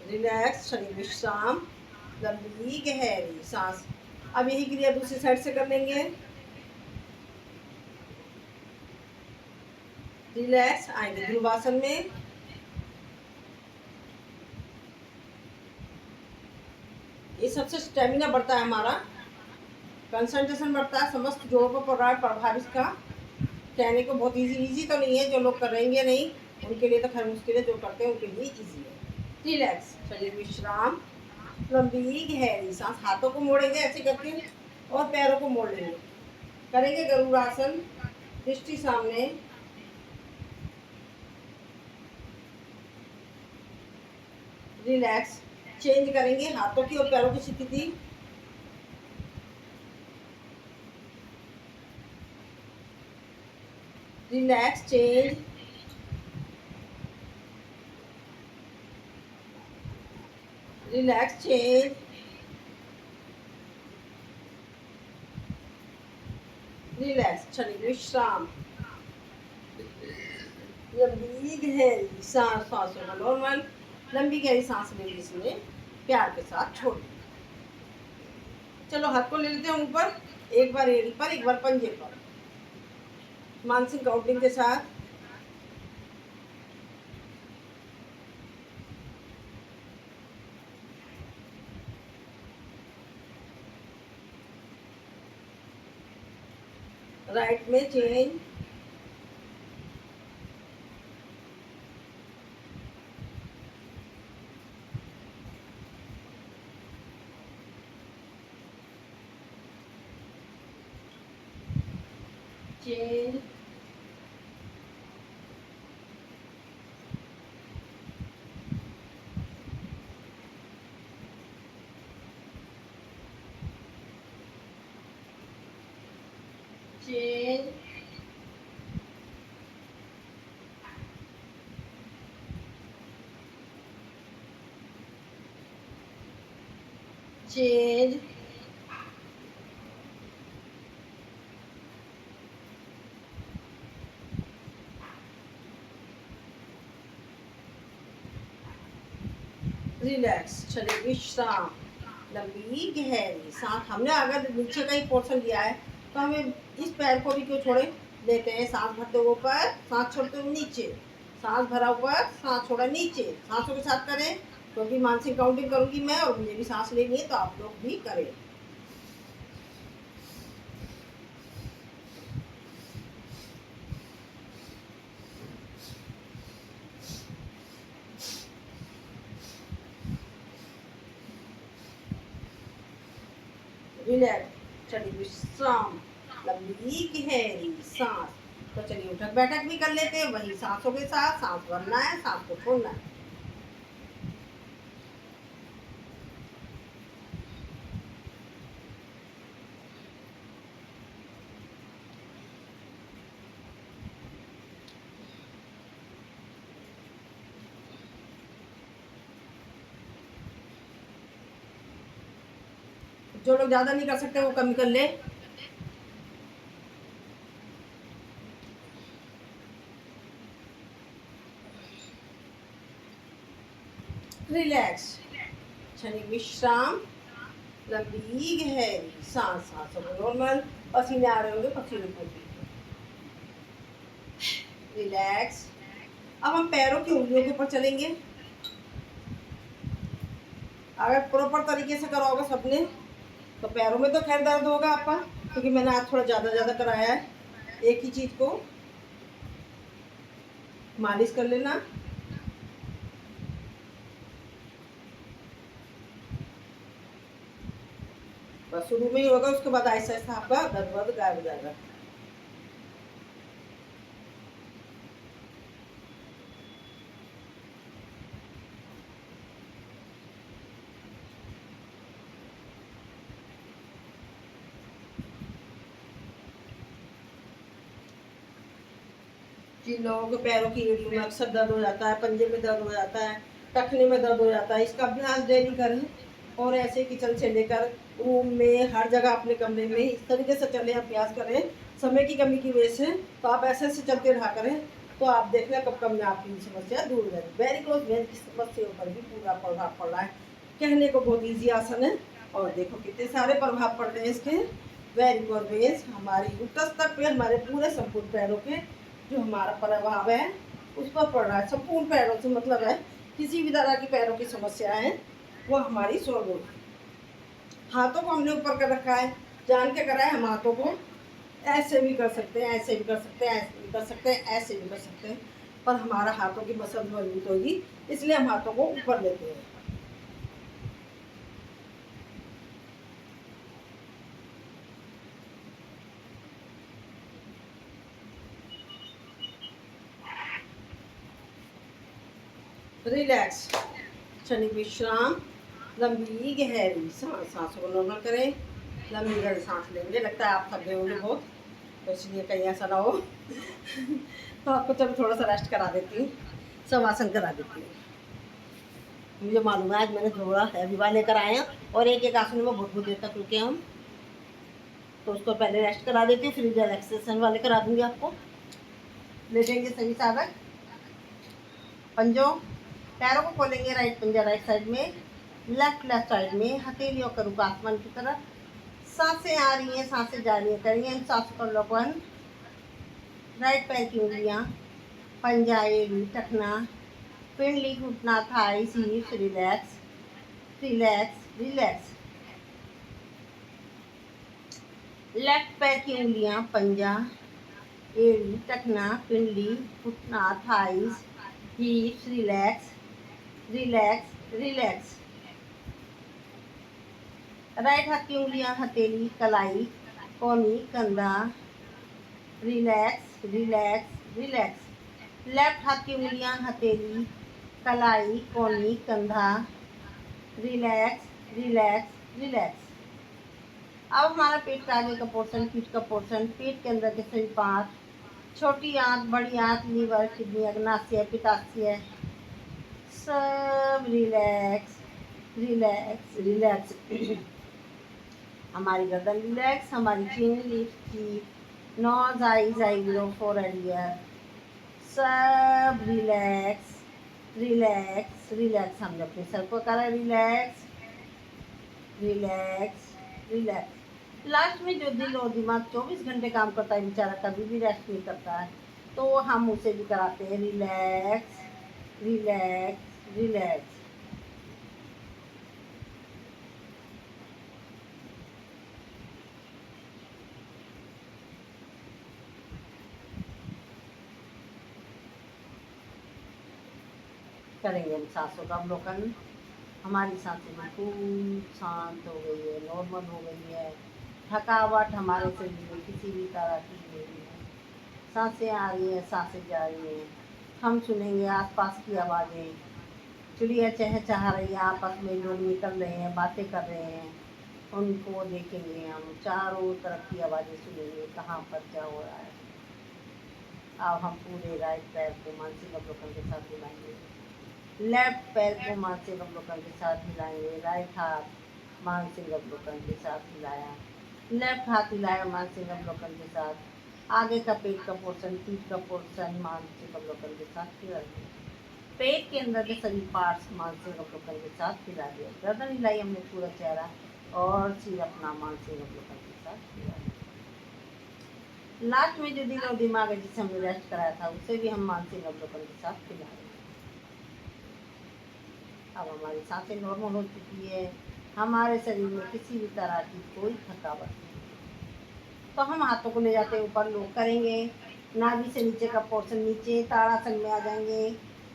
रिलैक्स, शरीर विश्राम, लंबी गहरी सांस। अब यही क्रिया दूसरी साइड से कर लेंगे। रिलैक्स, आएंगे ध्रुवासन में। ये सबसे स्टेमिना बढ़ता है हमारा, कंसंट्रेशन बढ़ता है, समस्त जोड़ों पर पड़ रहा है प्रभाव इसका। कहने को बहुत इजी तो नहीं है, जो लोग करेंगे नहीं उनके लिए तो खैर मुश्किल है, जो करते हैं उनके लिए इजी है। रिलैक्स, शरीर विश्राम, लंबी गहरी सांस। हाथों को मोड़ेंगे ऐसे करके और पैरों को मोड़ लेंगे, करेंगे गरुड़ासन, दृष्टि सामने। रिलैक्स, चेंज करेंगे हाथों की और पैरों की स्थिति। Relax, change, relax, change, relax, क्षणिक विश्राम, लंबी गहरी सांस, सांसों का नॉर्मल, लंबी गहरी सांस लेंगे, इसमें प्यार के साथ छोड़। चलो हाथ को ले लेते हैं ऊपर, एक बार एड़ी पर, एक बार पंजे पर, मानसिक काउंटिंग के साथ। राइट में change, change, change, change, relax. चलिए विश्राम, लंबी गहरी सांस। हमने अगर नीचे का ही पोर्शन लिया है तो हमें इस पैर को भी क्यों छोड़े, लेते हैं। सांस भरते हुए ऊपर, सांस छोड़ते हुए नीचे, सांस भरा ऊपर, सांस छोड़ा नीचे। सांसों के साथ करें क्योंकि मानसिक काउंटिंग करूंगी मैं और मुझे भी सांस लेनी है, तो आप लोग भी करें। रिलैक्स। चलिए विश्राम, लंबी गहरी सांस। तो चलिए उठक बैठक भी कर लेते हैं, वही सांसों के साथ। सांस भरना है, सांस को छोड़ना है। जो लोग ज्यादा नहीं कर सकते वो कम कर ले। रिलैक्स। चलिए विश्राम, लंबी गहरी सांस। सांसों को नॉर्मल, पसीने आ रहे होंगे, पसीने को भी। रिलैक्स। अब हम पैरों की उंगलियों के ऊपर चलेंगे। अगर प्रॉपर तरीके से कराओगे सबने तो पैरों में तो खैर दर्द होगा आपका, क्योंकि मैंने आज थोड़ा ज़्यादा कराया है। एक ही चीज़ को मालिश कर लेना। बस शुरू में ही होगा, उसके बाद ऐसा ऐसा आपका दर्द वर्द गायब हो जाएगा। जिन लोगों के पैरों की एड़ियों में अक्सर दर्द हो जाता है, पंजे में दर्द हो जाता है, टखने में दर्द हो जाता है, इसका अभ्यास डेली करें। और ऐसे किचन से लेकर रूम में, हर जगह अपने कमरे में इस तरीके से चलें, अभ्यास करें। समय की कमी की वजह से तो आप ऐसे ऐसे चलते रहा करें, तो आप देखना कब कब में आपकी समस्या दूर हो जाएगी। वेरी क्लोज वेन की समस्याओं पर भी पूरा प्रभाव पड़ रहा है। कहने को बहुत ईजी आसन है, और देखो कितने सारे प्रभाव पड़ रहे हैं इसके। वेरी गुड वेज हमारी उत्तस्तक पे, हमारे पूरे संपूर्ण पैरों के जो हमारा प्रभाव है उस पर पड़ रहा है। संपूर्ण पैरों से मतलब है किसी भी तरह की पैरों की समस्या है वो हमारी सॉल्व होगी। हाथों को हमने ऊपर कर रखा है, जान के करा है। हम हाथों को ऐसे भी कर सकते हैं, ऐसे भी कर सकते हैं, ऐसे भी कर सकते हैं, ऐसे भी कर सकते हैं, पर हमारा हाथों की मसल मजबूत होगी, इसलिए हम हाथों को ऊपर लेते हैं। रिलैक्स। क्षणिक विश्राम, लंबी गहरी सांस। सांसों को नॉर्मल करें, लंबी गहरी सांस लेंगे। लगता है आप थक गए होंगे बहुत, तो इसलिए कहीं ऐसा ना हो तो आपको चलो थोड़ा सा रेस्ट करा देती हूँ, शवासन करा देती हूँ। मुझे मालूम है आज मैंने थोड़ा हैवी वाले लेकर आए हैं, और एक एक आसन में बहुत बहुत देर तक रुके हम, तो उसको पहले रेस्ट करा देती हूँ, फिर रिलैक्सेशन वाले करा दूँगी आपको। लेटेंगे सभी साधक, पंजों, पैरों को खोलेंगे। राइट पंजा राइट साइड में, लेफ्ट साइड में, हथेलियों का रुख आसमान की तरफ। सांसें आ रही हैं, सांसें जा रही हैं, करेंगे इन सांसों का अवलोकन। राइट पैर की उंगलियां, पंजा, एड़ी, टखना, पिंडली, घुटना, thighs, हिप्स। Relax relax relax. Left पैर की उंगलियां पंजा, एड़ी, टखना, पिंडली, घुटना, thighs, हिप्स, relax relax relax. Right हाथ की उंगलियां हथेली, कलाई, कोहनी, कंधा, रिलैक्स रिलैक्स रिलैक्स। लेफ्ट हाथ की उंगलियां हथेली, कलाई, कोहनी, कंधा, रिलैक्स रिलैक्स रिलैक्स। अब हमारा पेट का आगे का पोर्शन, पीठ का पोर्शन, पेट के अंदर के सभी पार्ट, छोटी आंत, बड़ी आंत, लीवर, किडनी, अग्नाशय, पित्ताशय, सब रिलैक्स रिलैक्स रिलैक्स। हमारी गर्दन रिलैक्स, हमारी chin, lips, teeth, nose, eyes, eyebrow, forehead, ear, सब रिलैक्स रिलैक्स रिलैक्स। हमने अपने सर को करा रिलैक्स रिलैक्स रिलैक्स। लास्ट में जो दिल और दिमाग 24 घंटे काम करता है बेचारा, कभी भी रेस्ट नहीं करता है, तो हम उसे भी कराते हैं रिलैक्स रिलैक्स रिलैक्स। करेंगे हम सांसों का अवलोकन। हमारी सांसें बिल्कुल शांत हो गई है, नॉर्मल हो गई है, थकावट हमारे शरीर में किसी भी तरह की नहीं है। सांसें आ रही हैं, सांसें जा रही हैं। हम सुनेंगे आसपास की आवाज़ें, चिड़िया चहचहा रही है, आपस में लोग निकल रहे हैं, बातें कर रहे हैं, उनको देखेंगे हम। चारों तरफ की आवाज़ें सुनेंगे, कहाँ पर क्या हो रहा है। अब हम पूरे राइट पैर को मानसिक अवलोकन के साथ हिलाएंगे, लेफ्ट पैर को मानसिक अवलोकन के साथ हिलाएंगे, राइट हाथ मानसिक अवलोकन के साथ हिलाया, लेफ्ट हाथ हिलाया मानसिक अवलोकन के साथ, आगे का पेट का पोर्शन, पीठ का पोर्शन मानसिक अवलोकन के साथ हिला दिया, पेट के अंदर के सभी पार्ट्स मानसिक अवलोकन के साथ हिला दिया, गर्दन हिलाई हमने पूरा चेहरा, और सिर अपना मानसिक अवलोकन के साथ हिला दिया। लास्ट में जो दिल और दिमाग है जिसे हमने रेस्ट कराया था, उसे भी हम मानसिक अवलोकन के साथ हिला देंगे। अब हमारी सांसें नॉर्मल हो चुकी है, हमारे शरीर में किसी भी तरह की कोई थकावट नहीं। तो हम हाथों को ले जाते हैं ऊपर, लोग करेंगे, नाभि से नीचे का पोर्शन नीचे, ताड़ासन में आ जाएंगे,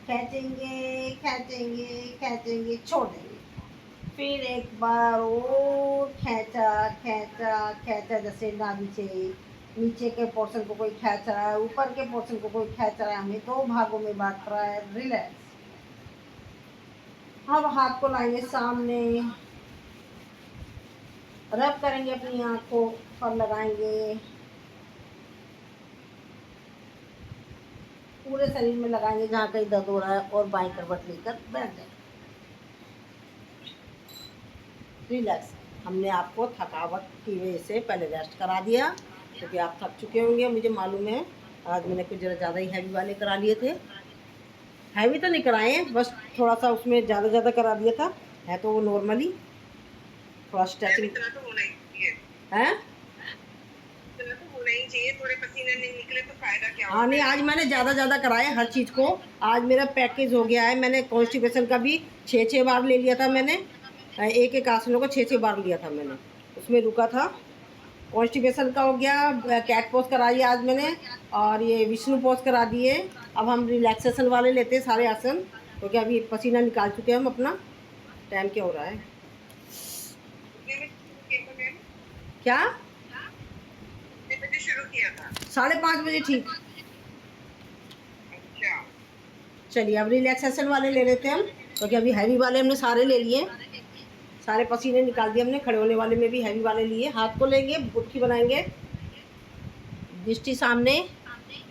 खींचेंगे खींचेंगे खींचेंगे, छोड़ देंगे, फिर एक बार और खींचा खींचा खींचा, जैसे नाभि से नीचे के पोर्शन को कोई खींच रहा है, ऊपर के पोर्शन को कोई खींच रहा है, हमें दो भागों में बांट रहा है, रिलैक्स। अब हाथ को लाएंगे सामने, रब करेंगे, अपनी आंखों पर लगाएंगे, पूरे शरीर में लगाएंगे जहाँ कहीं दर्द हो रहा है, और बाएं करवट लेकर बैठ जाए, रिलैक्स। हमने आपको थकावट की वजह से पहले रेस्ट करा दिया, क्योंकि आप थक चुके होंगे, मुझे मालूम है। आज मैंने कुछ ज़रा ज़्यादा ही हैवी वाले करा लिए थे, हैवी तो नहीं कराए हैं, बस थोड़ा सा उसमें ज़्यादा करा दिया था, है तो वो नॉर्मली थोड़ा स्ट्रेचिंग है। थोड़े पसीने नहीं निकले तो फायदा क्या होगा? हाँ नहीं, आज मैंने ज़्यादा कराया हर चीज़ को। आज मेरा पैकेज हो गया है, मैंने कॉन्स्टिपेशन का भी 6 बार ले लिया था मैंने, एक आसनों को 6 बार लिया था मैंने, उसमें रुका था। कॉन्स्टिपेशन का हो गया, कैट पोज करा दिया आज मैंने, और ये विष्णु पोज करा दिए। अब हम रिलैक्सेशन वाले लेते हैं सारे आसन, क्योंकि अभी पसीना निकाल चुके हैं हम अपना। टाइम क्या हो रहा है, क्या 5:30 बजे? ठीक, अच्छा। चलिए अब रिलैक्सेशन वाले ले लेते हैं हम, क्योंकि अभी हैवी वाले हमने सारे ले लिए, सारे पसीने निकाल दिए हमने। खड़े होने वाले में भी हैवी वाले लिए। हाथ को लेंगे, गुटकी बनाएंगे, दृष्टि सामने,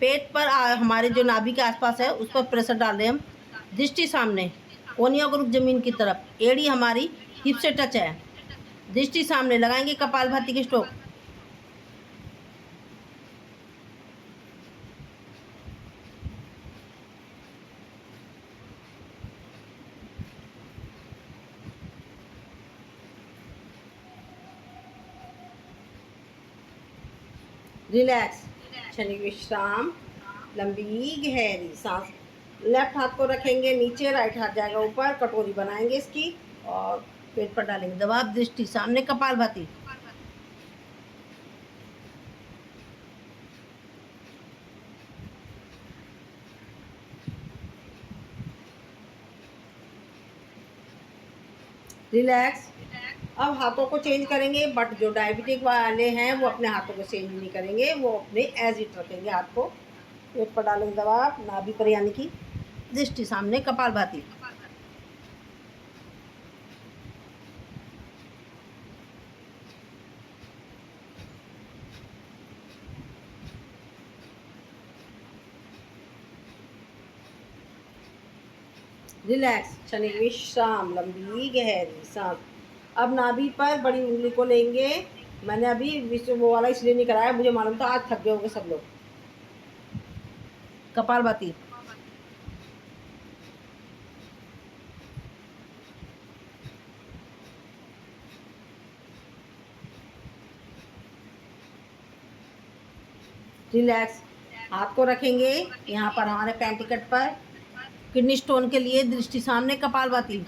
पेट पर हमारे जो नाभि के आसपास है उस पर प्रेशर डाल रहे हैं हम, दृष्टि सामने, कोहनियों को रुख जमीन की तरफ, एड़ी हमारी हिप से टच है, दृष्टि सामने, लगाएंगे कपालभाति के स्ट्रोक। रिलैक्स, क्षणिक विश्राम, लंबी गहरी सांस। लेफ्ट हाथ को रखेंगे नीचे, राइट हाथ जाएगा ऊपर, कटोरी बनाएंगे इसकी, और पेट पर डालेंगे दबाव, दृष्टि सामने, कपालभाति। रिलैक्स। अब हाथों को चेंज करेंगे, बट जो डायबिटिक वाले हैं वो अपने हाथों को चेंज नहीं करेंगे, वो अपने एज इट रखेंगे। हाथ को पेट पर डालेंगे दबाव, नाभि पर यानी कि दृष्टि सामने, कपालभाति। रिलैक्स, क्षणिक विश्राम, लंबी गहरी सांस। अब नाभि पर बड़ी उंगली को लेंगे। मैंने अभी विश्व वो वाला इसलिए नहीं कराया, मुझे मालूम था आज थक गए होंगे सब लोग। कपालभाति। रिलैक्स। हाथ को रखेंगे यहाँ पर हमारे पेंटिकट पर, किडनी स्टोन के लिए, दृष्टि सामने, कपालभाति।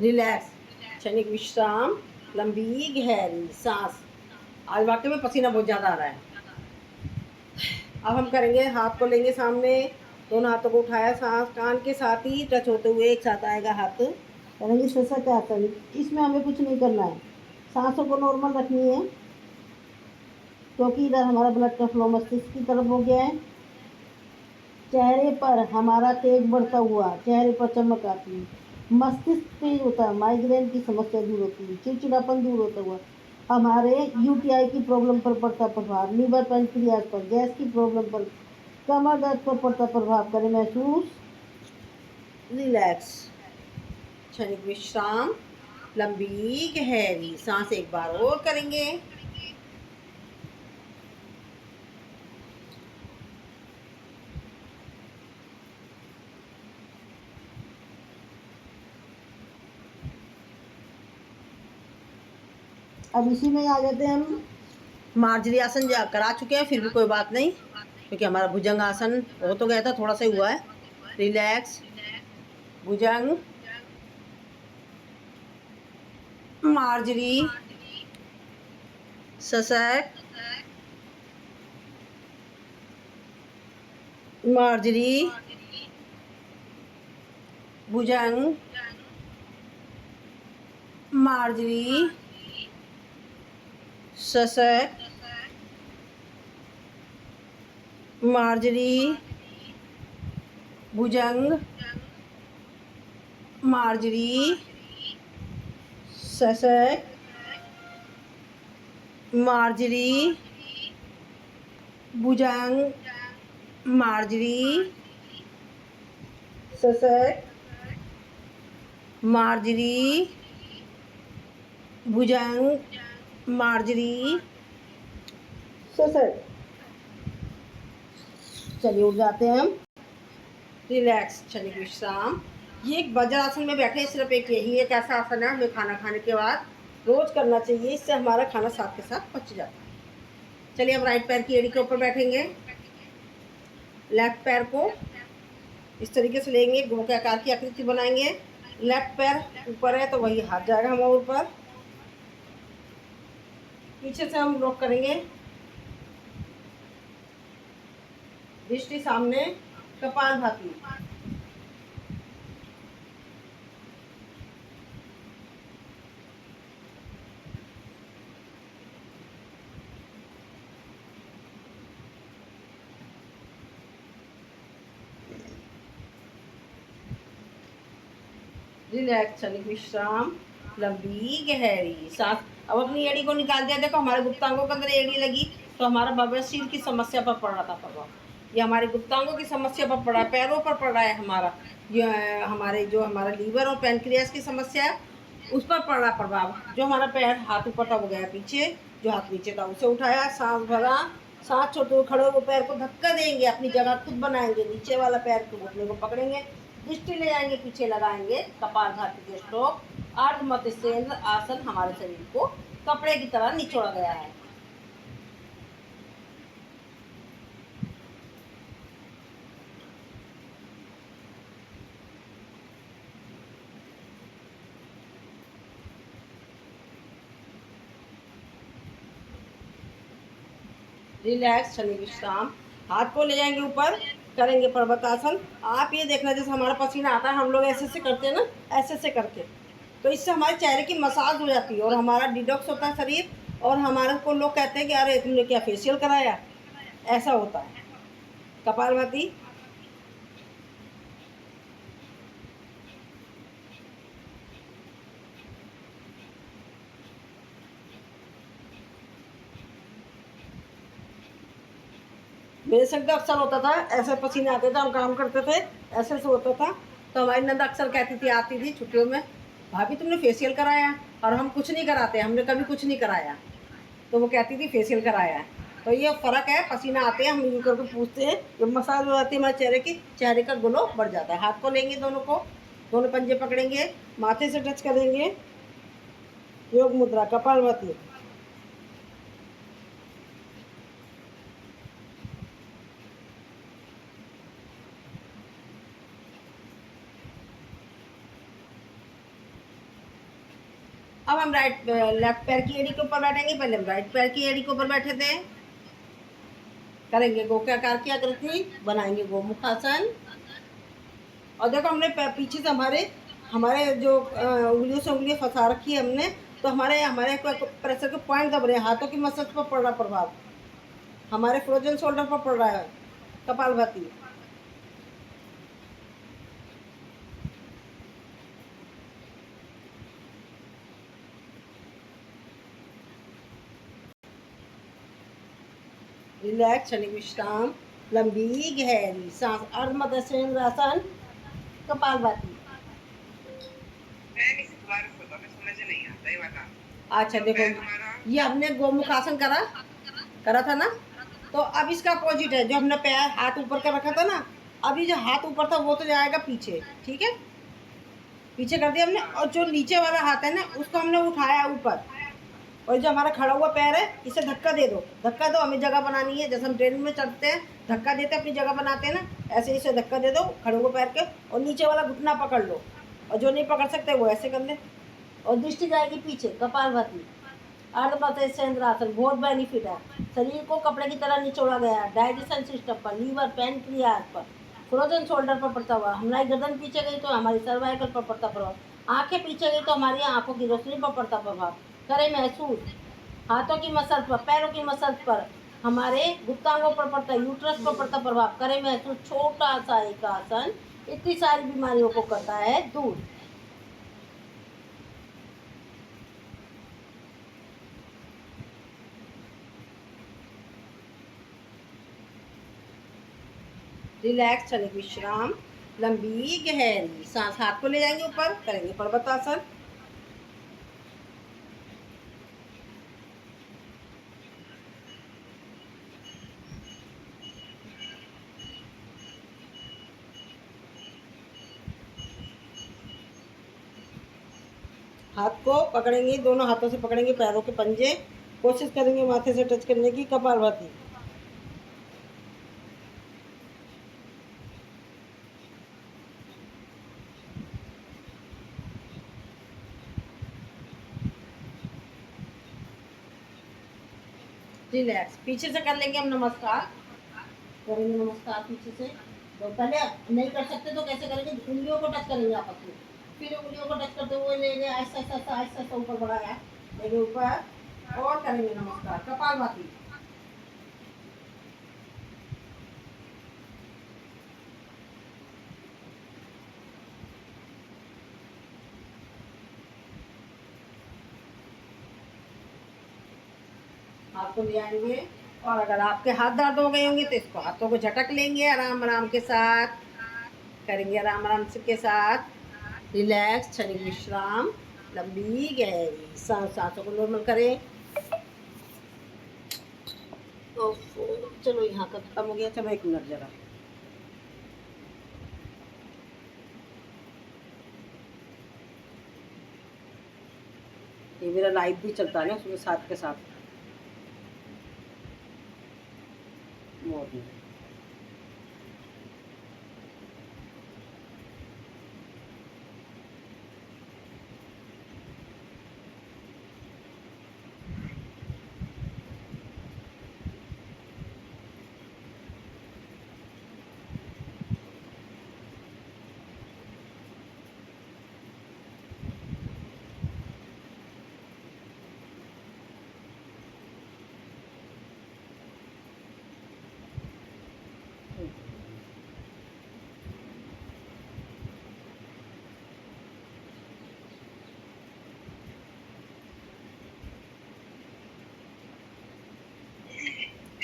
रिलैक्स, क्षणिक विश्राम, लंबी गहरी सांस। आज वाकई में पसीना बहुत ज़्यादा आ रहा है। अब हम करेंगे, हाथ को लेंगे सामने, दोनों हाथों को उठाया, सांस कान के साथ ही टच होते हुए एक साथ आएगा हाथ। करेंगे सशक्त आसन। इसमें हमें कुछ नहीं करना है, सांसों को नॉर्मल रखनी है, क्योंकि इधर हमारा ब्लड का फ्लो मस्तिष्क की तरफ हो गया है। चेहरे पर हमारा तेज बढ़ता हुआ, चेहरे पर चमक आती है, मस्तिष्क तेज होता है, माइग्रेन की समस्या दूर होती है, चिड़चिड़ापन दूर होता हुआ हमारे यूटीआई की प्रॉब्लम पर पड़ता प्रभाव, लीवर पेनक्रियाज पर, गैस की प्रॉब्लम पर, कमर दर्द पर पड़ता प्रभाव करें महसूस। रिलैक्स, क्षणिक विश्राम, लंबी गहरी सांस एक बार और करेंगे। अब इसी में आ जाते हैं हम, मार्जरी आसन करा चुके हैं, फिर भी कोई बात नहीं, क्योंकि हमारा भुजंग आसन हो तो गया था, थोड़ा सा हुआ है। रिलैक्स, भुजंग, मार्जरी, सशक, मार्जरी, भुजंग, मार्जरी, सशक, मार्जरी, भुजंग, मार्जरी, सशक, मार्जरी, भुजंग, मार्जरी, सशक, मार्जरी, भुजंग, मार्जरी, सशक। चलिए उठ जाते हैं हम। रिलैक्स, क्षणिक विश्राम। ये एक वज्रासन में बैठे, सिर्फ एक यही एक ऐसा आसन है हमें खाना खाने के बाद रोज करना चाहिए, इससे हमारा खाना साथ के साथ पच जाता है। चलिए अब राइट पैर की एड़ी के ऊपर बैठेंगे, लेफ्ट पैर को इस तरीके से लेंगे, गो के आकार की आकृति बनाएंगे। लेफ्ट पैर ऊपर है तो वही हाथ जाएगा हमारे ऊपर, पीछे से हम लॉक करेंगे, दृष्टि सामने, कपालभाति। रिलैक्स, क्षणिक विश्राम, लंबी गहरी सांस। अब अपनी एड़ी को निकाल दिया, देखो हमारे गुप्तांगों के अंदर एड़ी लगी तो हमारा बवासीर की समस्या पर पड़ रहा था प्रभाव, ये हमारे गुप्तांगों की समस्या पर पड़ा है, पैरों पर पड़ रहा है हमारा, ये हमारे जो हमारा लीवर और पैनक्रियास की समस्या है उस पर पड़ रहा प्रभाव। जो हमारा पैर हाथ ऊपर था वो गया पीछे, जो हाथ नीचे था उसे उठाया, सांस भरा, सांस छोड़ते हुए खड़े हुए पैर को धक्का देंगे, अपनी जगह खुद बनाएंगे, नीचे वाला पैर के घुटने को पकड़ेंगे, दृष्टि ले जाएंगे, पीछे लगाएंगे, कपालभाति के स्ट्रोक। अर्ध मत्स्येंद्र आसन हमारे शरीर को कपड़े की तरह निचोड़ा गया है। रिलैक्स, शनि विश्राम। हाथ को ले जाएंगे ऊपर, करेंगे पर्वतासन। आप ये देखना, जैसे हमारा पसीना आता है, हम लोग ऐसे से करते हैं ना, ऐसे से करके, तो इससे हमारे चेहरे की मसाज हो जाती है और हमारा डिटॉक्स होता है शरीर। और हमारे को लोग कहते हैं कि अरे तुमने क्या फेशियल कराया, ऐसा होता है। कपालभाति। मेरे संग तो अक्सर होता था, ऐसे पसीने आते थे, हम काम करते थे, ऐसे से होता था। तो हमारी नंद अक्सर कहती थी, आती थी छुट्टियों में, भाभी तुमने फेशियल कराया। और हम कुछ नहीं कराते, हमने कभी कुछ नहीं कराया, तो वो कहती थी फेशियल कराया है। तो ये फ़र्क है, पसीना आते हैं, हम यूँ करके पूछते हैं, जब मसाज हो जाती है हमारे चेहरे की, चेहरे का ग्लो बढ़ जाता है। हाथ को लेंगे दोनों को, दोनों पंजे पकड़ेंगे, माथे से टच करेंगे, योग मुद्रा कपालभाति। अब हम लेफ्ट पैर की एड़ी के ऊपर बैठेंगे। पहले हम राइट पैर की एड़ी के ऊपर बैठे थे। करेंगे गोकाकार की आकृति, बनाएंगे गोमुखासन। और देखो हमने पीछे से हमारे हमारे जो उंगलियों से उंगलियां फंसा रखी है हमने, तो हमारे हमारे प्रेशर के पॉइंट दब रहे हैं, हाथों की मसल पर पड़ रहा प्रभाव, हमारे फ्रोजन शोल्डर पर पड़ रहा है। कपालभाति। रिलैक्स, शनि विश्राम। लंबी गहरी सांस, अर्ध मध्य सेन्द्रासन, कपालभाति। अच्छा देखो, ये हमने गोमुखासन करा करा था ना, तो अब इसका अपोजिट है। जो हमने पैर हाथ ऊपर कर रखा था ना, अभी जो हाथ ऊपर था वो तो जाएगा पीछे, ठीक है, पीछे कर दिया हमने। और जो नीचे वाला हाथ है ना, उसको हमने उठाया ऊपर। और जो हमारा खड़ा हुआ पैर है, इसे धक्का दे दो, धक्का दो, हमें जगह बनानी है। जैसे हम ट्रेन में चढ़ते हैं, धक्का देते हैं, अपनी जगह बनाते हैं ना, ऐसे इसे धक्का दे दो खड़े हुए पैर के, और नीचे वाला घुटना पकड़ लो। और जो नहीं पकड़ सकते वो ऐसे कर ले, और दृष्टि जाएगी पीछे। कपालभाति, अर्धमध्य बहुत बेनिफिट है। शरीर को कपड़े की तरह निचोड़ा गया है, डाइजेशन सिस्टम पर, लीवर, पैनक्रियाज पर, फ्रोजन शोल्डर पर पड़ता हुआ। हमारी गर्दन पीछे गई तो हमारी सर्वाइकल पर पड़ता प्रभाव, आंखें पीछे गई तो हमारी आंखों की रोशनी पर पड़ता प्रभाव। करें महसूस, हाथों की मसल पर, पैरों की मसल पर, हमारे गुप्तांगों पर पड़ता है, यूट्रस पर पड़ता प्रभाव। करें महसूस, छोटा सा एक आसन इतनी सारी बीमारियों को करता है दूर। रिलैक्स, शनि विश्राम। लंबी गहरी सांस, हाथ को ले जाएंगे ऊपर, करेंगे पर्वतासन। हाथ को पकड़ेंगे, दोनों हाथों से पकड़ेंगे पैरों के पंजे, कोशिश करेंगे माथे से टच करने की। कपालभाति। रिलैक्स, पीछे से कर लेंगे हम नमस्कार, करेंगे नमस्कार पीछे से। तो पहले नहीं कर सकते तो कैसे करेंगे, उंगलियों को टच करेंगे आपस में, फिर उंगलियों को टच करते हुए लेंगे, आहिस्ता आहिस्ता आहिस्ता आहिस्ता ऊपर बढ़ाया, लेंगे ऊपर, और करेंगे नमस्कार। कपालभाति। हाथ को ले आएंगे, और अगर आपके हाथ दर्द हो गए होंगे तो इसको हाथों को झटक लेंगे आराम आराम के साथ, करेंगे आराम आराम से के साथ। रिलैक्स, शनि विश्राम। लंबी गहरी सांसों को नॉर्मल करें। तो चलो यहाँ का खत्म हो गया, चलो 1 मिनट जरा। ये मेरा लाइव भी चलता है ना, उसमें साथ के साथ मॉर्निंग।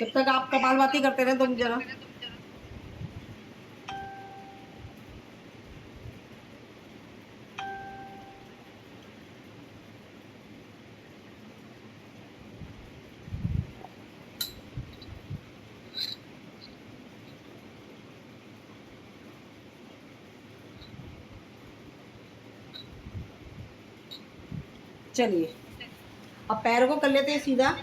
जब तक आप कपालभाति करते रहे तुम जरा। चलिए अब पैरों को कर लेते हैं सीधा।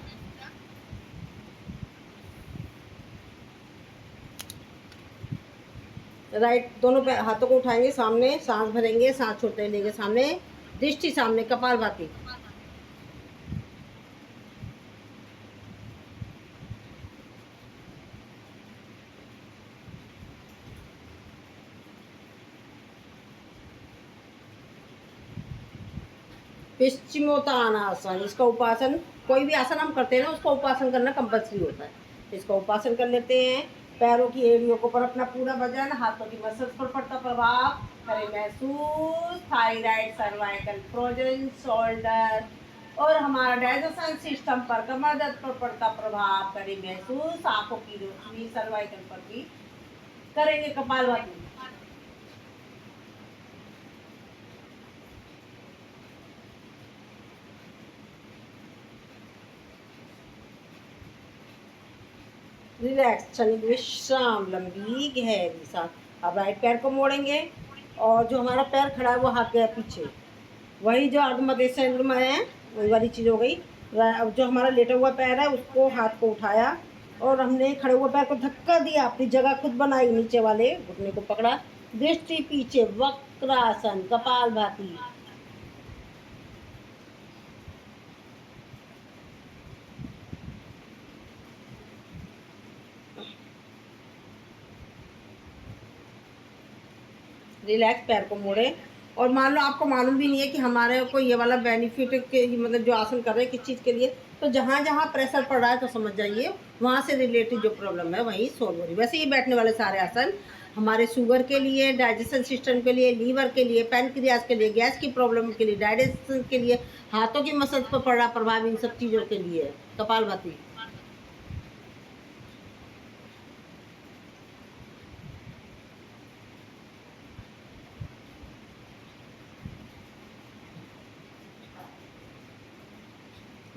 राइट, दोनों हाथों को उठाएंगे सामने, सांस भरेंगे, सांस छोड़ते लेंगे सामने, दृष्टि सामने, कपालभाति। पश्चिमोत्तानासन, इसका उपासन, कोई भी आसन हम करते हैं ना उसका उपासन करना कंपल्सरी होता है। इसका उपासन कर लेते हैं। पैरों की एड़ियों को पर अपना पूरा वजन, हाथों की मसल्स पर पड़ता प्रभाव करें महसूस। थायराइड, सर्वाइकल, फ्रोजन शोल्डर और हमारा डाइजेशन सिस्टम पर, कमर दर्द पर पड़ता प्रभाव करें महसूस। आंखों की रोशनी, सर्वाइकल पर भी करेंगे कपालभाति। रिलैक्स, क्षणिक विश्राम, लंबी गहरी सांस। अब राइट पैर को मोड़ेंगे और जो हमारा पैर खड़ा है वो हाथ गया पीछे, वही जो अर्ध मध्य चंद्र में है वही वाली चीज़ हो गई। अब जो हमारा लेटा हुआ पैर है उसको, हाथ को उठाया और हमने खड़े हुए पैर को धक्का दिया, अपनी जगह खुद बनाई, नीचे वाले घुटने को पकड़ा, दृष्टि पीछे, वक्रासन, कपालभाति। रिलैक्स, पैर को मोड़े। और मान लो आपको मालूम भी नहीं है कि हमारे को ये वाला बेनिफिट के मतलब जो आसन कर रहे हैं किस चीज़ के लिए, तो जहाँ जहाँ प्रेशर पड़ रहा है तो समझ जाइए वहाँ से रिलेटेड जो प्रॉब्लम है वहीं सोल्व हो रही है। वैसे ये बैठने वाले सारे आसन हमारे शुगर के लिए, डाइजेशन सिस्टम के लिए, लीवर के लिए, पैनक्रियाज के लिए, गैस की प्रॉब्लम के लिए, डाइजेशन के लिए, हाथों की मसल्स पर पड़ रहा प्रभाव, इन सब चीज़ों के लिए कपालभाति।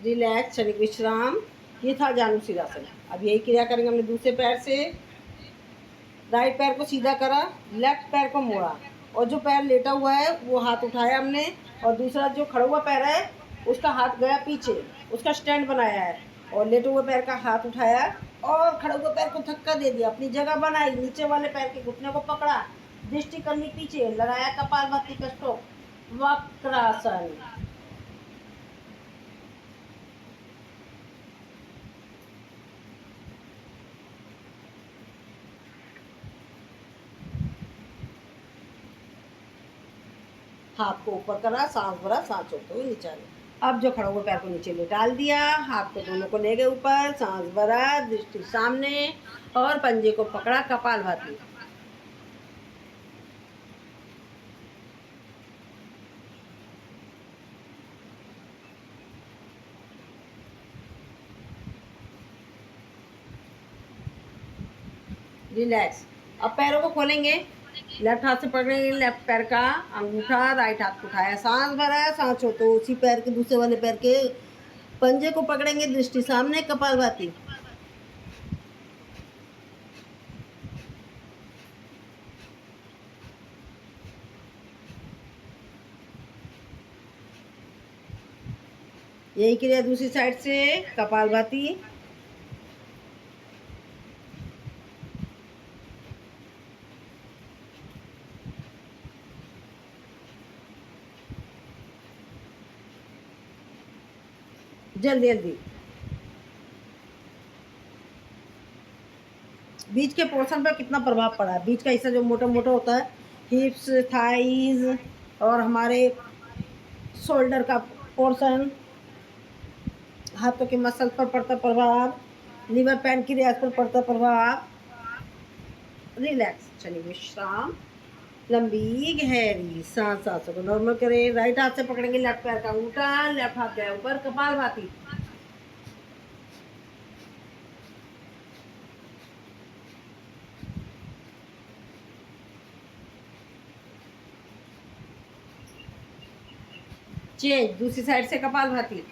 रिलैक्स, क्षणिक विश्राम। ये था जानुशीलासन। अब यही क्रिया करेंगे हमने दूसरे पैर से। राइट पैर को सीधा करा, लेफ्ट पैर को मोड़ा और जो पैर लेटा हुआ है वो हाथ उठाया हमने, और दूसरा जो खड़ा हुआ पैर है उसका हाथ गया पीछे, उसका स्टैंड बनाया है, और लेटे हुए पैर का हाथ उठाया और खड़े हुए पैर को धक्का दे दिया, अपनी जगह बनाई, नीचे वाले पैर के घुटने को पकड़ा, दृष्टि करनी पीछे, लगाया कपालभाति का स्ट्रोक, वक्रासन। हाथ को ऊपर करा, सांस भरा, सांस छोड़ते हुए नीचे आने। अब जो खड़ा हुआ पैर को नीचे ले डाल दिया, हाथ को दोनों को ले गए ऊपर, सांस भरा, दृष्टि सामने और पंजे को पकड़ा, कपालभाति। रिलैक्स। अब पैरों को खोलेंगे, लेफ्ट हाथ से पकड़ेंगे लेफ्ट पैर का अंगूठा, राइट हाथ को उठाया, सांस भरा, सांस छोड़ते उसी पैर के दूसरे वाले पैर के पंजे को पकड़ेंगे, दृष्टि सामने, कपालभाति। यही क्रिया दूसरी साइड से, कपालभाति। जल्दी जल्दी। बीच के पोर्शन पर कितना प्रभाव पड़ा है, बीच का हिस्सा जो मोटा मोटा होता है, हिप्स, थाइज और हमारे शोल्डर का पोर्शन, हाथों के मसल पर पड़ता प्रभाव, लीवर पैनक्रियाज पर पड़ता प्रभाव। रिलैक्स, क्षणिक विश्राम, लंबी गहरी सांस, सांसों को नॉर्मल करें। राइट हाथ से पकड़ेंगे लेफ्ट पैर का अंगूठा, लेफ्ट हाथ गया ऊपर, कपालभाति। चेंज, दूसरी साइड से कपालभाति।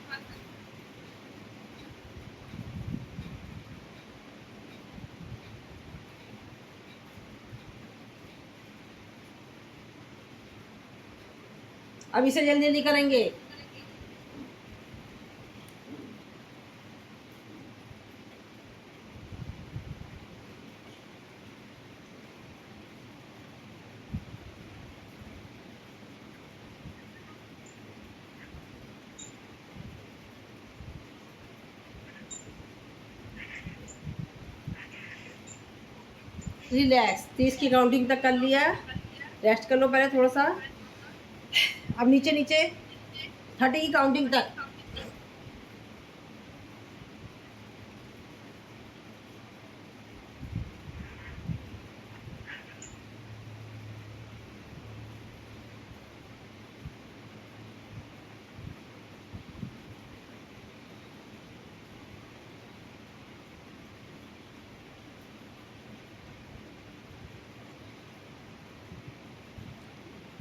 अब इसे जल्दी जल्दी करेंगे। रिलैक्स, 30 की काउंटिंग तक कर लिया। रेस्ट कर लो पहले थोड़ा सा। अब नीचे नीचे 30 की काउंटिंग तक।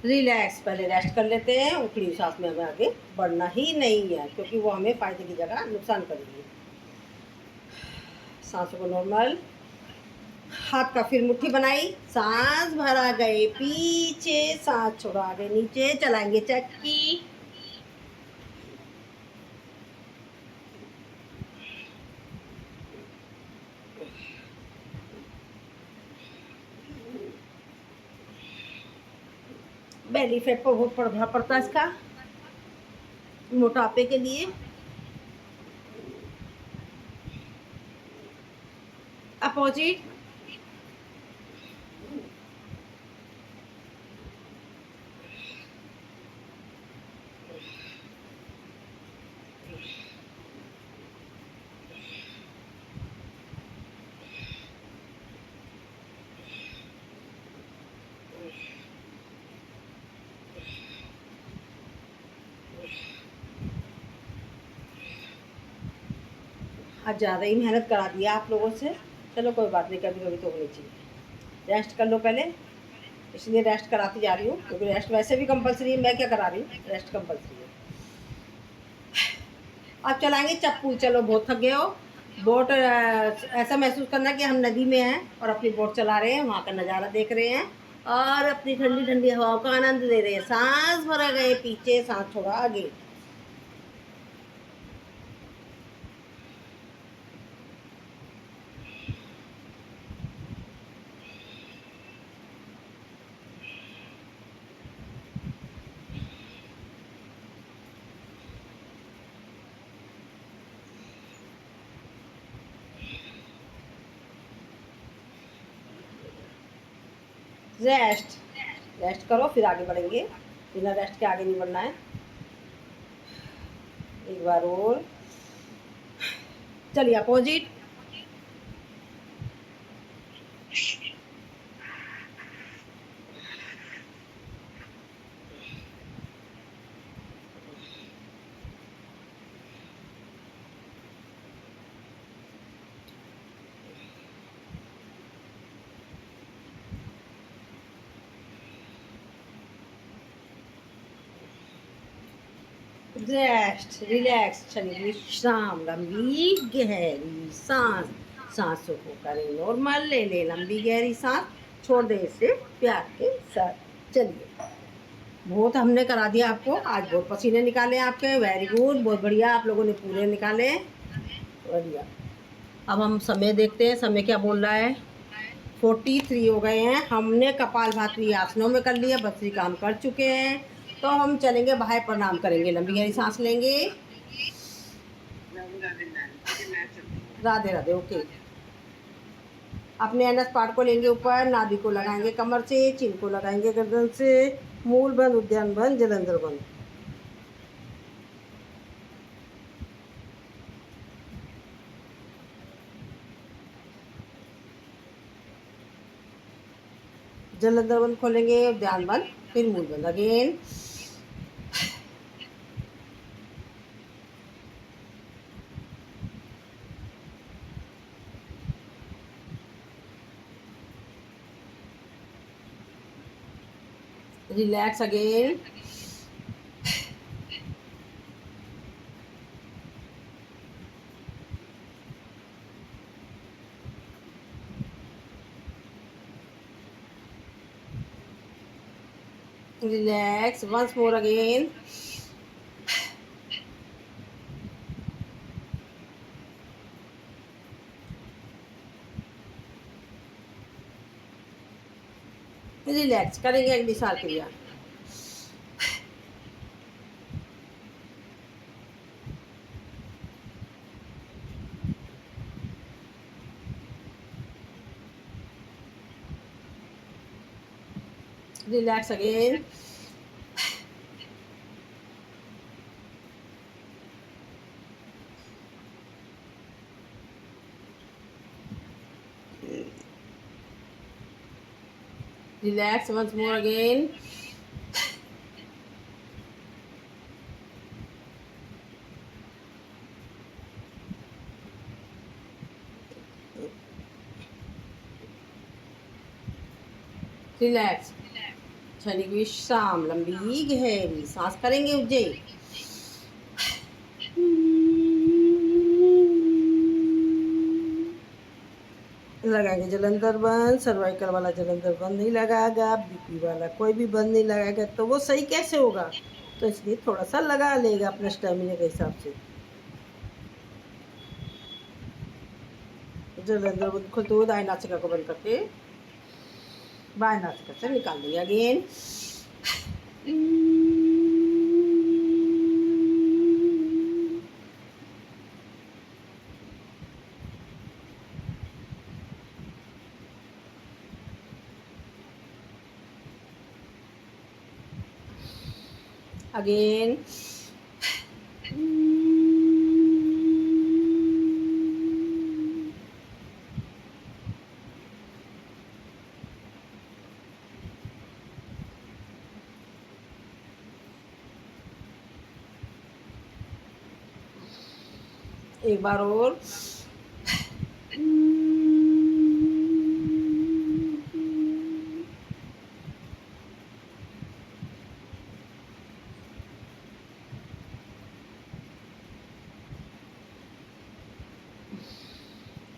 रिलैक्स, पहले रेस्ट कर लेते हैं। उखड़ी सांस में हमें आगे बढ़ना ही नहीं है, क्योंकि वो हमें फायदे की जगह नुकसान करेगी। सांसों को नॉर्मल, हाथ का फिर मुट्ठी बनाई, सांस भरा गए पीछे, सांस छोड़ा आगे नीचे, चलाएंगे चक्की। बेली फैट पर बहुत प्रभाव पड़ता है इसका, मोटापे के लिए। अपोजिट, आज ज़्यादा ही मेहनत करा दिया आप लोगों से। चलो कोई बात नहीं, कभी कभी तो होनी चाहिए। रेस्ट कर लो पहले, इसलिए रेस्ट कराती जा रही हूँ, क्योंकि रेस्ट वैसे भी कंपलसरी है। मैं क्या करा रही हूँ, रेस्ट कंपलसरी है। अब चलाएंगे चप्पू। चलो बहुत थक गए हो। बोट ऐसा महसूस करना कि हम नदी में हैं और अपनी बोट चला रहे हैं, वहाँ का नज़ारा देख रहे हैं और अपनी ठंडी ठंडी हवाओं का आनंद ले रहे हैं। सांस भरा गए पीछे, सांस छोड़ा आगे। रेस्ट, रेस्ट करो फिर आगे बढ़ेंगे। बिना रेस्ट के आगे नहीं बढ़ना है। एक बार और, चलिए अपोजिट। रेस्ट, रिलैक्स, चलिए विश्राम, लंबी गहरी सांस। सांसों को करें नॉर्मल, ले ले लंबी गहरी सांस, छोड़ दे इसे प्यार के साथ। चलिए, बहुत हमने करा दिया आपको आज, बहुत पसीने निकाले आपके। वेरी गुड, बहुत बढ़िया, आप लोगों ने पूरे निकाले, बढ़िया। अब हम समय देखते हैं, समय क्या बोल रहा है। 43 हो गए हैं। हमने कपालभाति आसनों में कर लिया, बद्री काम कर चुके हैं। तो हम चलेंगे बाहर, प्रणाम करेंगे, लंबी गहरी सांस लेंगे। राधे राधे, ओके। अपने अनस पार्ट को लेंगे ऊपर, नाभि को लगाएंगे कमर से, चिन को लगाएंगे गर्दन से। मूल बंद, उद्यान बंद, जलंधर बंद। जलंधर बंद खोलेंगे, उद्यान बंद, फिर मूल बंद again. Relax again. Relax. Once more again. Relax करेंगे अगली साल क्रिया। Relax again. Relax once more again. Relax. क्षणिक विश्राम, लंबी गहरी सांस करेंगे उज्जैन। लगाएंगे जलंधर बंद, सर्वाइकल वाला जलंधर बंद नहीं लगाएगा, बीपी वाला कोई भी बंद नहीं लगाएगा, तो वो सही कैसे होगा? तो इसलिए थोड़ा सा लगा लेगा अपने स्टेमिना के हिसाब से। जलंधर बंद खुलते हुए दाएं नासिका को बंद करके बाएं नासिका से निकाल देंगे अगेन। Again. एक बार और।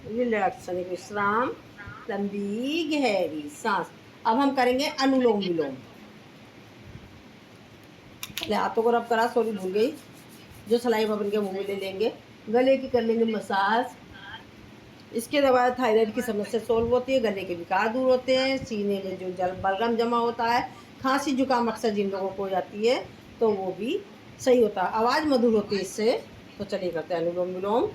रिलैक्स विश्राम, लंबी गहरी सांस। अब हम करेंगे अनुलोम विलोम। पहले हाथों को रब करा, सॉरी भूल गई, जो सलाइवा बन के मुंह में ले लेंगे। गले की कर लेंगे मसाज। इसके दवा थायराइड की समस्या सोल्व होती है, गले के विकार दूर होते हैं, सीने में जो जल बलगम जमा होता है, खांसी जुकाम अक्सर जिन लोगों को हो जाती है तो वो भी सही होता है, आवाज़ मधुर होती है इससे। तो चलिए करते हैं अनुलोम विलोम।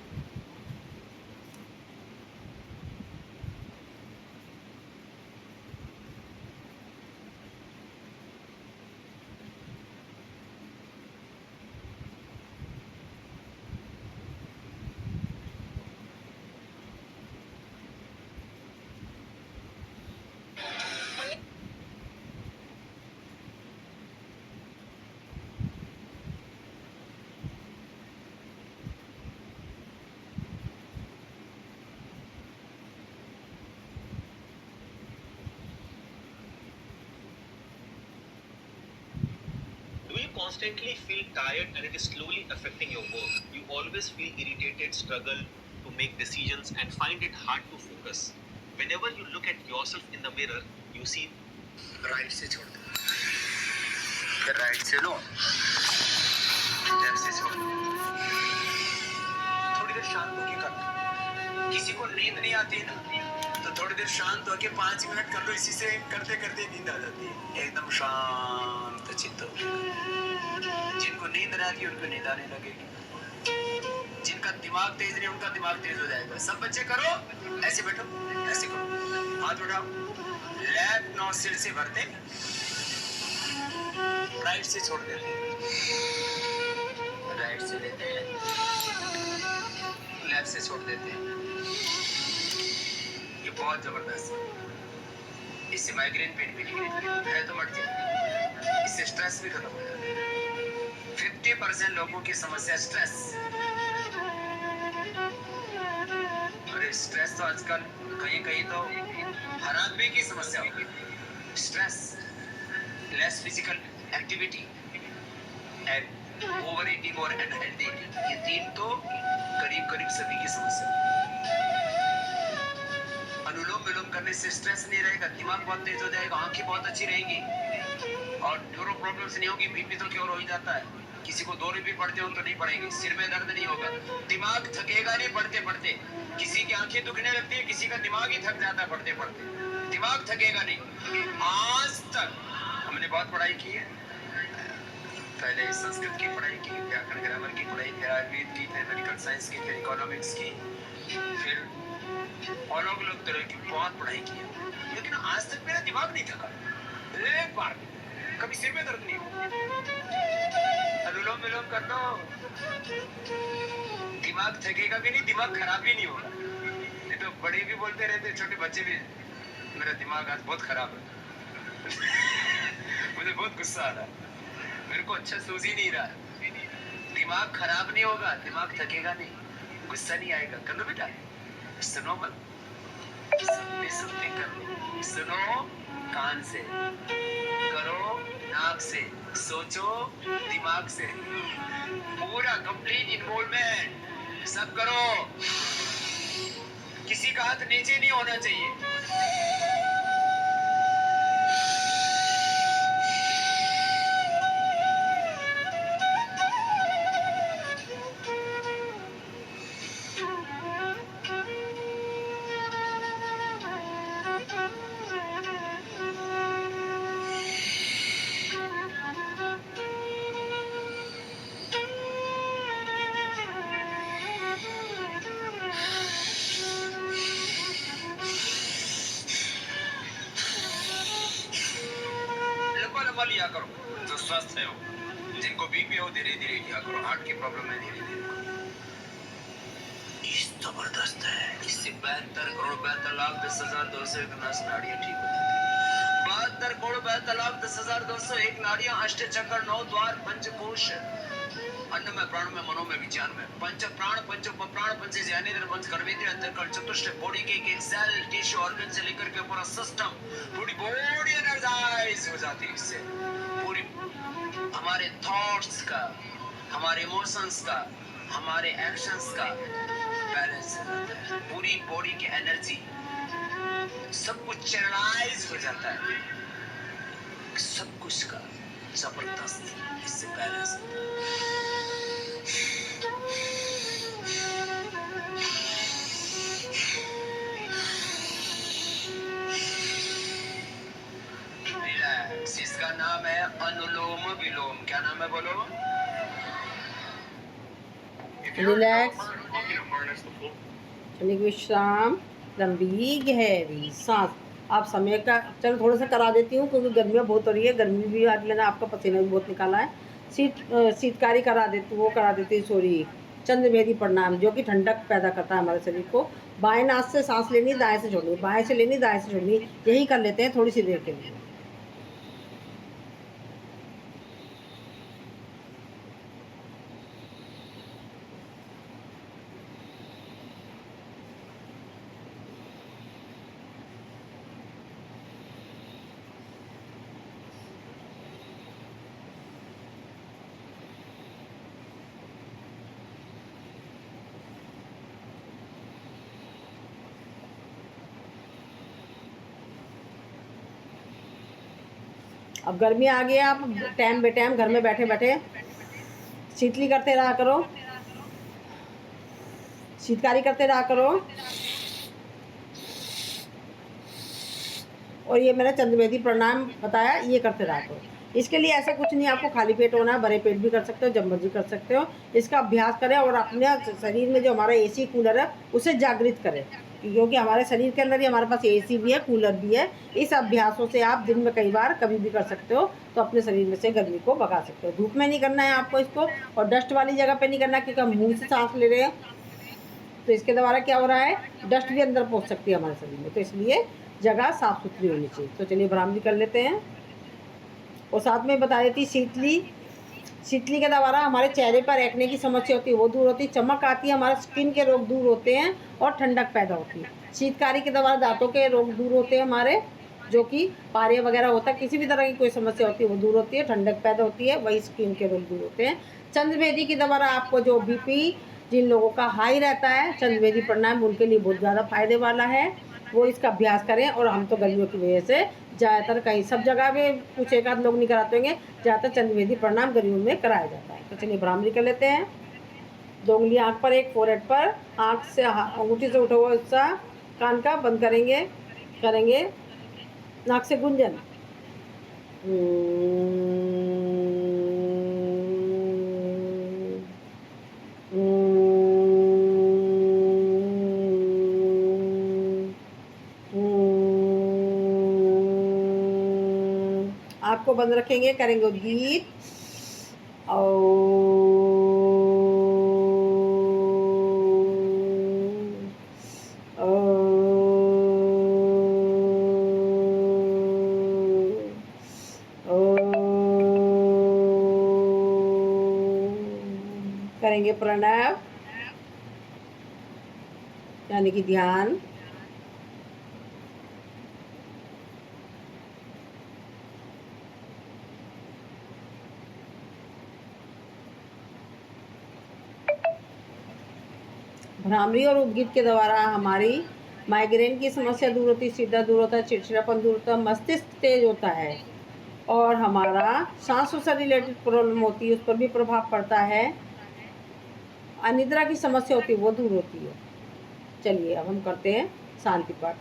Constantly feel tired and it is slowly affecting your work. You always feel irritated, struggle to make decisions and find it hard to focus. Whenever you look at yourself in the mirror, you see right से छोड़ दो, फिर राइट से लो, लेफ्ट से छोड़ दो। थोड़ी देर शांत होके कर दो। किसी को नींद नहीं आती है ना, तो थोड़ी देर शांत होके 5 मिनट कर लो। इसी से करते करते नींद आ जाती है, एकदम शांत चित्त हो। जिनको नींद ना आती उनको नींद आने लगेगी, जिनका दिमाग तेज नहीं उनका दिमाग तेज हो जाएगा। सब बच्चे करो, ऐसे बैठो, ऐसे करो, हाथ उठाओ, लेफ्ट नोस्ट्रिल से भरते, राइट से छोड़ देते हैं, राइट से लेते हैं, लेफ्ट से छोड़ देते हैं। ये बहुत जबरदस्त है। इससे माइग्रेन पेन भी नहीं है तो मट जाए, इससे स्ट्रेस भी खत्म हो जाता है। 50% लोगों की समस्या स्ट्रेस, और स्ट्रेस तो आजकल कहीं कहीं तो हर आदमी की समस्या हो गई। Stress, less physical activity and over eating और अनहेल्दी ईटिंग, ये तीन तो करीब करीब सभी की समस्या। अनुलोम विलोम करने से स्ट्रेस नहीं रहेगा, दिमाग बहुत तेज हो जाएगा, आंखें बहुत अच्छी रहेंगी और न्यूरो प्रॉब्लम्स नहीं होगी, बीपी तो क्योर हो ही जाता है। किसी को 2 रुपये पढ़ते हो तो नहीं पड़ेंगे, सिर में दर्द नहीं होगा, दिमाग थकेगा नहीं पढ़ते पढ़ते। किसी की आंखें दुखने लगती है, किसी का दिमाग ही थक जाता है पढ़ते पढ़ते, दिमाग थकेगा नहीं। आज तक हमने बहुत पढ़ाई की है, पहले संस्कृत की पढ़ाई की, व्याकरण ग्रामर की पढ़ाई, फिर आयुर्वेद की, फिर मेडिकल साइंस की, फिर इकोनॉमिक्स की, फिर अलग अलग तरह की बहुत पढ़ाई की है, लेकिन आज तक मेरा दिमाग नहीं थका एक बार भी। कभी सिर में दर्द नहीं हुआ। अनुलोम विलोम कर दो, दिमाग थकेगा भी नहीं, दिमाग खराब भी नहीं होगा। नहीं तो बड़े भी बोलते रहते, छोटे बच्चे भी, मेरा दिमाग आज बहुत खराब है। मुझे बहुत गुस्सा आ रहा है, मेरे को अच्छा सूझ ही नहीं रहा है। दिमाग खराब नहीं होगा, दिमाग थकेगा नहीं, गुस्सा नहीं आएगा। कर लो बेटा, सुनो मत, सुनते करो, सुनो कान से, करो नाक से, सोचो दिमाग से, पूरा कंप्लीट इन्वॉल्वमेंट सब करो। किसी का हाथ नीचे नहीं होना चाहिए। लंबा लिया करो जो स्वस्थ है हो, जिनको बीपी हो धीरे धीरे लिया करो, हार्ट की प्रॉब्लम है धीरे धीरे करो। जबरदस्त है, इससे 72,72,10,201 नाड़ियां ठीक हो जाती है। 72,72,10,201 नाड़ियां, अष्टचक्र, 9 द्वार, पंचकोश, अन्न में, प्राण में, मनो में, विज्ञान में, पंच प्राण, पंच प्राण, पंच ज्ञानेंद्र, पंच कर्मेंद्रिय, अंतःकरण, चतुष्ट, बॉडी के एक सेल, टिश्यू, ऑर्गन से लेकर के पूरा सिस्टम, पूरी बॉडी एनर्जाइज हो जाती है। इससे पूरी हमारे थॉट्स का, हमारे इमोशंस का, हमारे एक्शंस का बैलेंस हो जाता है। पूरी बॉडी की एनर्जी सब कुछ चैनलाइज हो जाता है, सब कुछ का जबरदस्त इससे बैलेंस होता है। रिलैक्स, इसका नाम है अनुलोम विलोम। क्या नाम है बोलो? रिलैक्स, यानी कि विश्राम, लंबी गहरी सांस। आप समय का चलो थोड़ा सा करा देती हूँ क्योंकि गर्मियाँ बहुत हो रही है, गर्मी भी आज मैंने आपका पसीना भी बहुत निकाला है। शीतकारी करा देती हूँ, वो करा देती हूँ। सॉरी, चंद्रभेदी प्रणाम, जो कि ठंडक पैदा करता है हमारे शरीर को। बाएं नाक से सांस लेनी, दाएं से छोड़नी, बाएं से लेनी, दाएं से छोड़नी, यही कर लेते हैं थोड़ी सी देर के लिए। अब गर्मी आ गई है, आप टाइम बे टाइम घर में बैठे बैठे शीतली करते रहा करो, शीतकारी करते रहा करो। और ये मैंने चंद्रभेदी प्रणाम बताया, ये करते रहा करो। इसके लिए ऐसा कुछ नहीं, आपको खाली पेट होना है, भरे पेट भी कर सकते हो, जब मर्जी कर सकते हो। इसका अभ्यास करें और अपने शरीर में जो हमारा एसी कूलर है उसे जागृत करें, क्योंकि हमारे शरीर के अंदर ही हमारे पास एसी भी है, कूलर भी है। इस अभ्यासों से आप दिन में कई बार कभी भी कर सकते हो, तो अपने शरीर में से गर्मी को भगा सकते हो। धूप में नहीं करना है आपको इसको, और डस्ट वाली जगह पे नहीं करना, क्योंकि हम मुँह से सांस ले रहे हैं, तो इसके द्वारा क्या हो रहा है, डस्ट भी अंदर पहुँच सकती है हमारे शरीर में, तो इसलिए जगह साफ़ सुथरी होनी चाहिए। तो चलिए भ्रामरी कर लेते हैं। और साथ में बता देती शीतली के द्वारा हमारे चेहरे पर एक्ने की समस्या होती है वो दूर होती है, चमक आती है, हमारे स्किन के रोग दूर होते हैं और ठंडक पैदा होती है। शीतकारी के द्वारा दांतों के रोग दूर होते हैं हमारे, जो कि पारे वगैरह होता है, किसी भी तरह की कोई समस्या होती है वो दूर होती है, ठंडक पैदा होती है, वही स्किन के रोग दूर होते हैं। चंद्रभेदी के द्वारा आपको जो बीपी जिन लोगों का हाई रहता है, चंद्रभेदी प्राणायाम उनके लिए बहुत ज़्यादा फायदे वाला है। वो इसका अभ्यास करें। और हम तो गर्मियों की वजह से ज़्यादातर कहीं सब जगह पे कुछ एक आध लोग नहीं कराते होंगे, ज़्यादातर चंद्रवेदी प्रणाम गर्मियों में कराया जाता है। तो चलिए भ्रामरी कर लेते हैं। 2 उंगली आँख पर, एक फोरहेड पर, आँख से अंगूठी से उठा हुआ हिस्सा कान का बंद करेंगे नाक से गुंजन। आँख को बंद रखेंगे, करेंगे उद्गीत करेंगे प्रणव यानी कि ध्यान। भ्रामरी और उद्गीत के द्वारा हमारी माइग्रेन की समस्या दूर होती, सीधा दूर होता है, चिड़चिड़ापन दूर होता है, मस्तिष्क तेज होता है और हमारा सांसों से रिलेटेड प्रॉब्लम होती है उस पर भी प्रभाव पड़ता है। अनिद्रा की समस्या होती है वो दूर होती है। चलिए अब हम करते हैं शांति पाठ।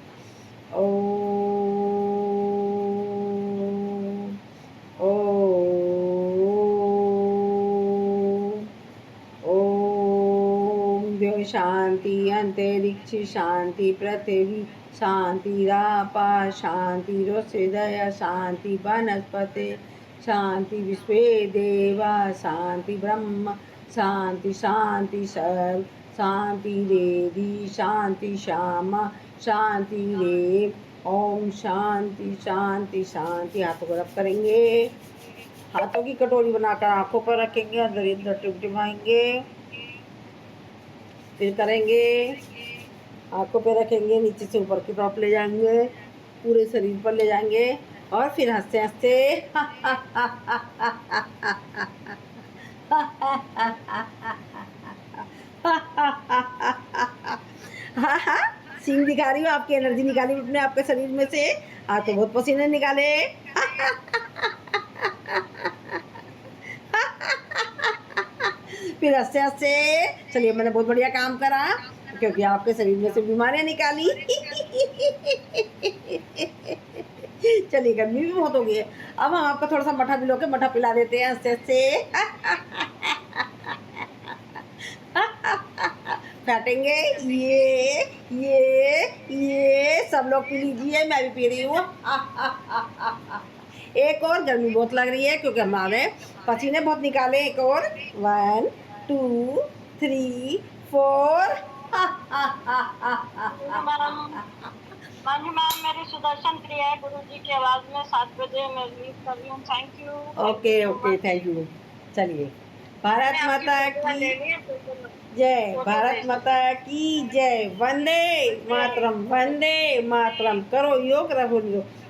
शांति अंतरिक्ष शांति, पृथ्वी शांति, रापा शांति, हृदय शांति, वनस्पति शांति, विश्वे देवा शांति, ब्रह्म शांति, शांति सर्व शांति, देवी शांति, श्यामा शांति, देव। ओम शांति शांति शांति। हाथों को रब करेंगे, हाथों की कटोरी बनाकर आंखों पर रखेंगे और दरिद्र टिमटिमाएंगे। फिर करेंगे आंखों पे रखेंगे, नीचे से ऊपर की तरफ ले जाएंगे, पूरे शरीर पर ले जाएंगे और फिर हंसते हंसते सीन दिखा रही हूँ, आपकी एनर्जी निकाली अपने आपके शरीर में से। तो बहुत पसीने निकाले। फिर हंसते हंसते। चलिए मैंने बहुत बढ़िया काम करा क्योंकि आपके शरीर में से बीमारियां निकाली। चलिए गर्मी भी बहुत हो गई है, अब हम आपको थोड़ा सा मठा पिलो के मठा पिला देते हैं हंसते हंसते। फैटेंगे ये सब लोग पी लीजिए, मैं भी पी रही हूँ। एक और, गर्मी बहुत लग रही है क्योंकि हमारे पसीने बहुत निकाले। एक और, 1 2 3 4। मैम मेरी सुदर्शन क्रिया है गुरुजी की आवाज में 7 बजे मैं लीव कर रही हूँ। Thank you. Okay thank you. चलिए भारत माता की जय, भारत माता की जय। वंदे मातरम। करो योग, रहो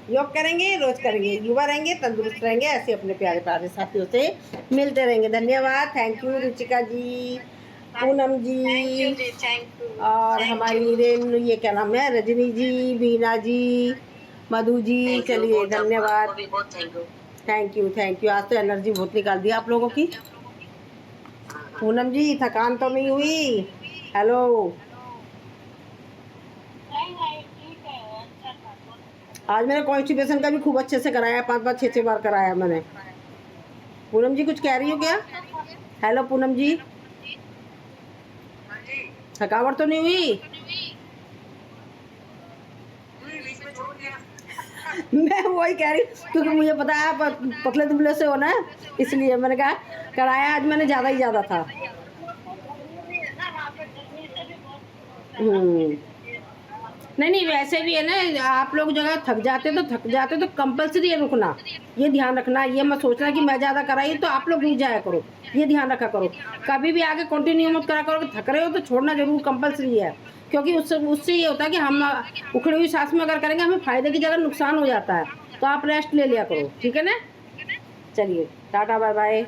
योग करेंगे, रोज करेंगे, युवा रहेंगे, तंदुरुस्त रहेंगे, ऐसे अपने प्यारे प्यारे साथियों से मिलते रहेंगे। धन्यवाद। थैंक यू रुचिका जी, पूनम जी, और हमारी रेणु, ये क्या नाम है, रजनी जी, बीना जी, मधु जी। चलिए धन्यवाद। Thank you. आज तो एनर्जी बहुत निकाल दी आप लोगों की। पूनम जी थकान तो नहीं हुई? हेलो। आज मैंने कॉन्स्टिपेशन का भी खूब अच्छे से कराया, 5 6 बार कराया मैंने। पूनम जी कुछ कह रही हो क्या? हेलो पूनम जी, थकावट तो नहीं हुई? मैं वही कह रही क्योंकि मुझे पता है आप पतले दुबले से हो ना, इसलिए मैंने कहा कराया आज मैंने ज़्यादा था। नहीं वैसे भी है ना, आप लोग जगह थक जाते तो कंपलसरी है रुकना। ये ध्यान रखना, ये मत सोचना कि मैं ज़्यादा कराई तो आप लोग रुक जाया करो, ये ध्यान रखा करो। कभी भी आगे कंटिन्यू मत करा करो, थक रहे हो तो छोड़ना जरूर कंपलसरी है, क्योंकि उससे ये होता है कि हम उखड़ी हुई सांस में अगर करेंगे हमें फ़ायदे की जगह नुकसान हो जाता है। तो आप रेस्ट ले लिया करो, ठीक है ना। चलिए टाटा बाय बाय।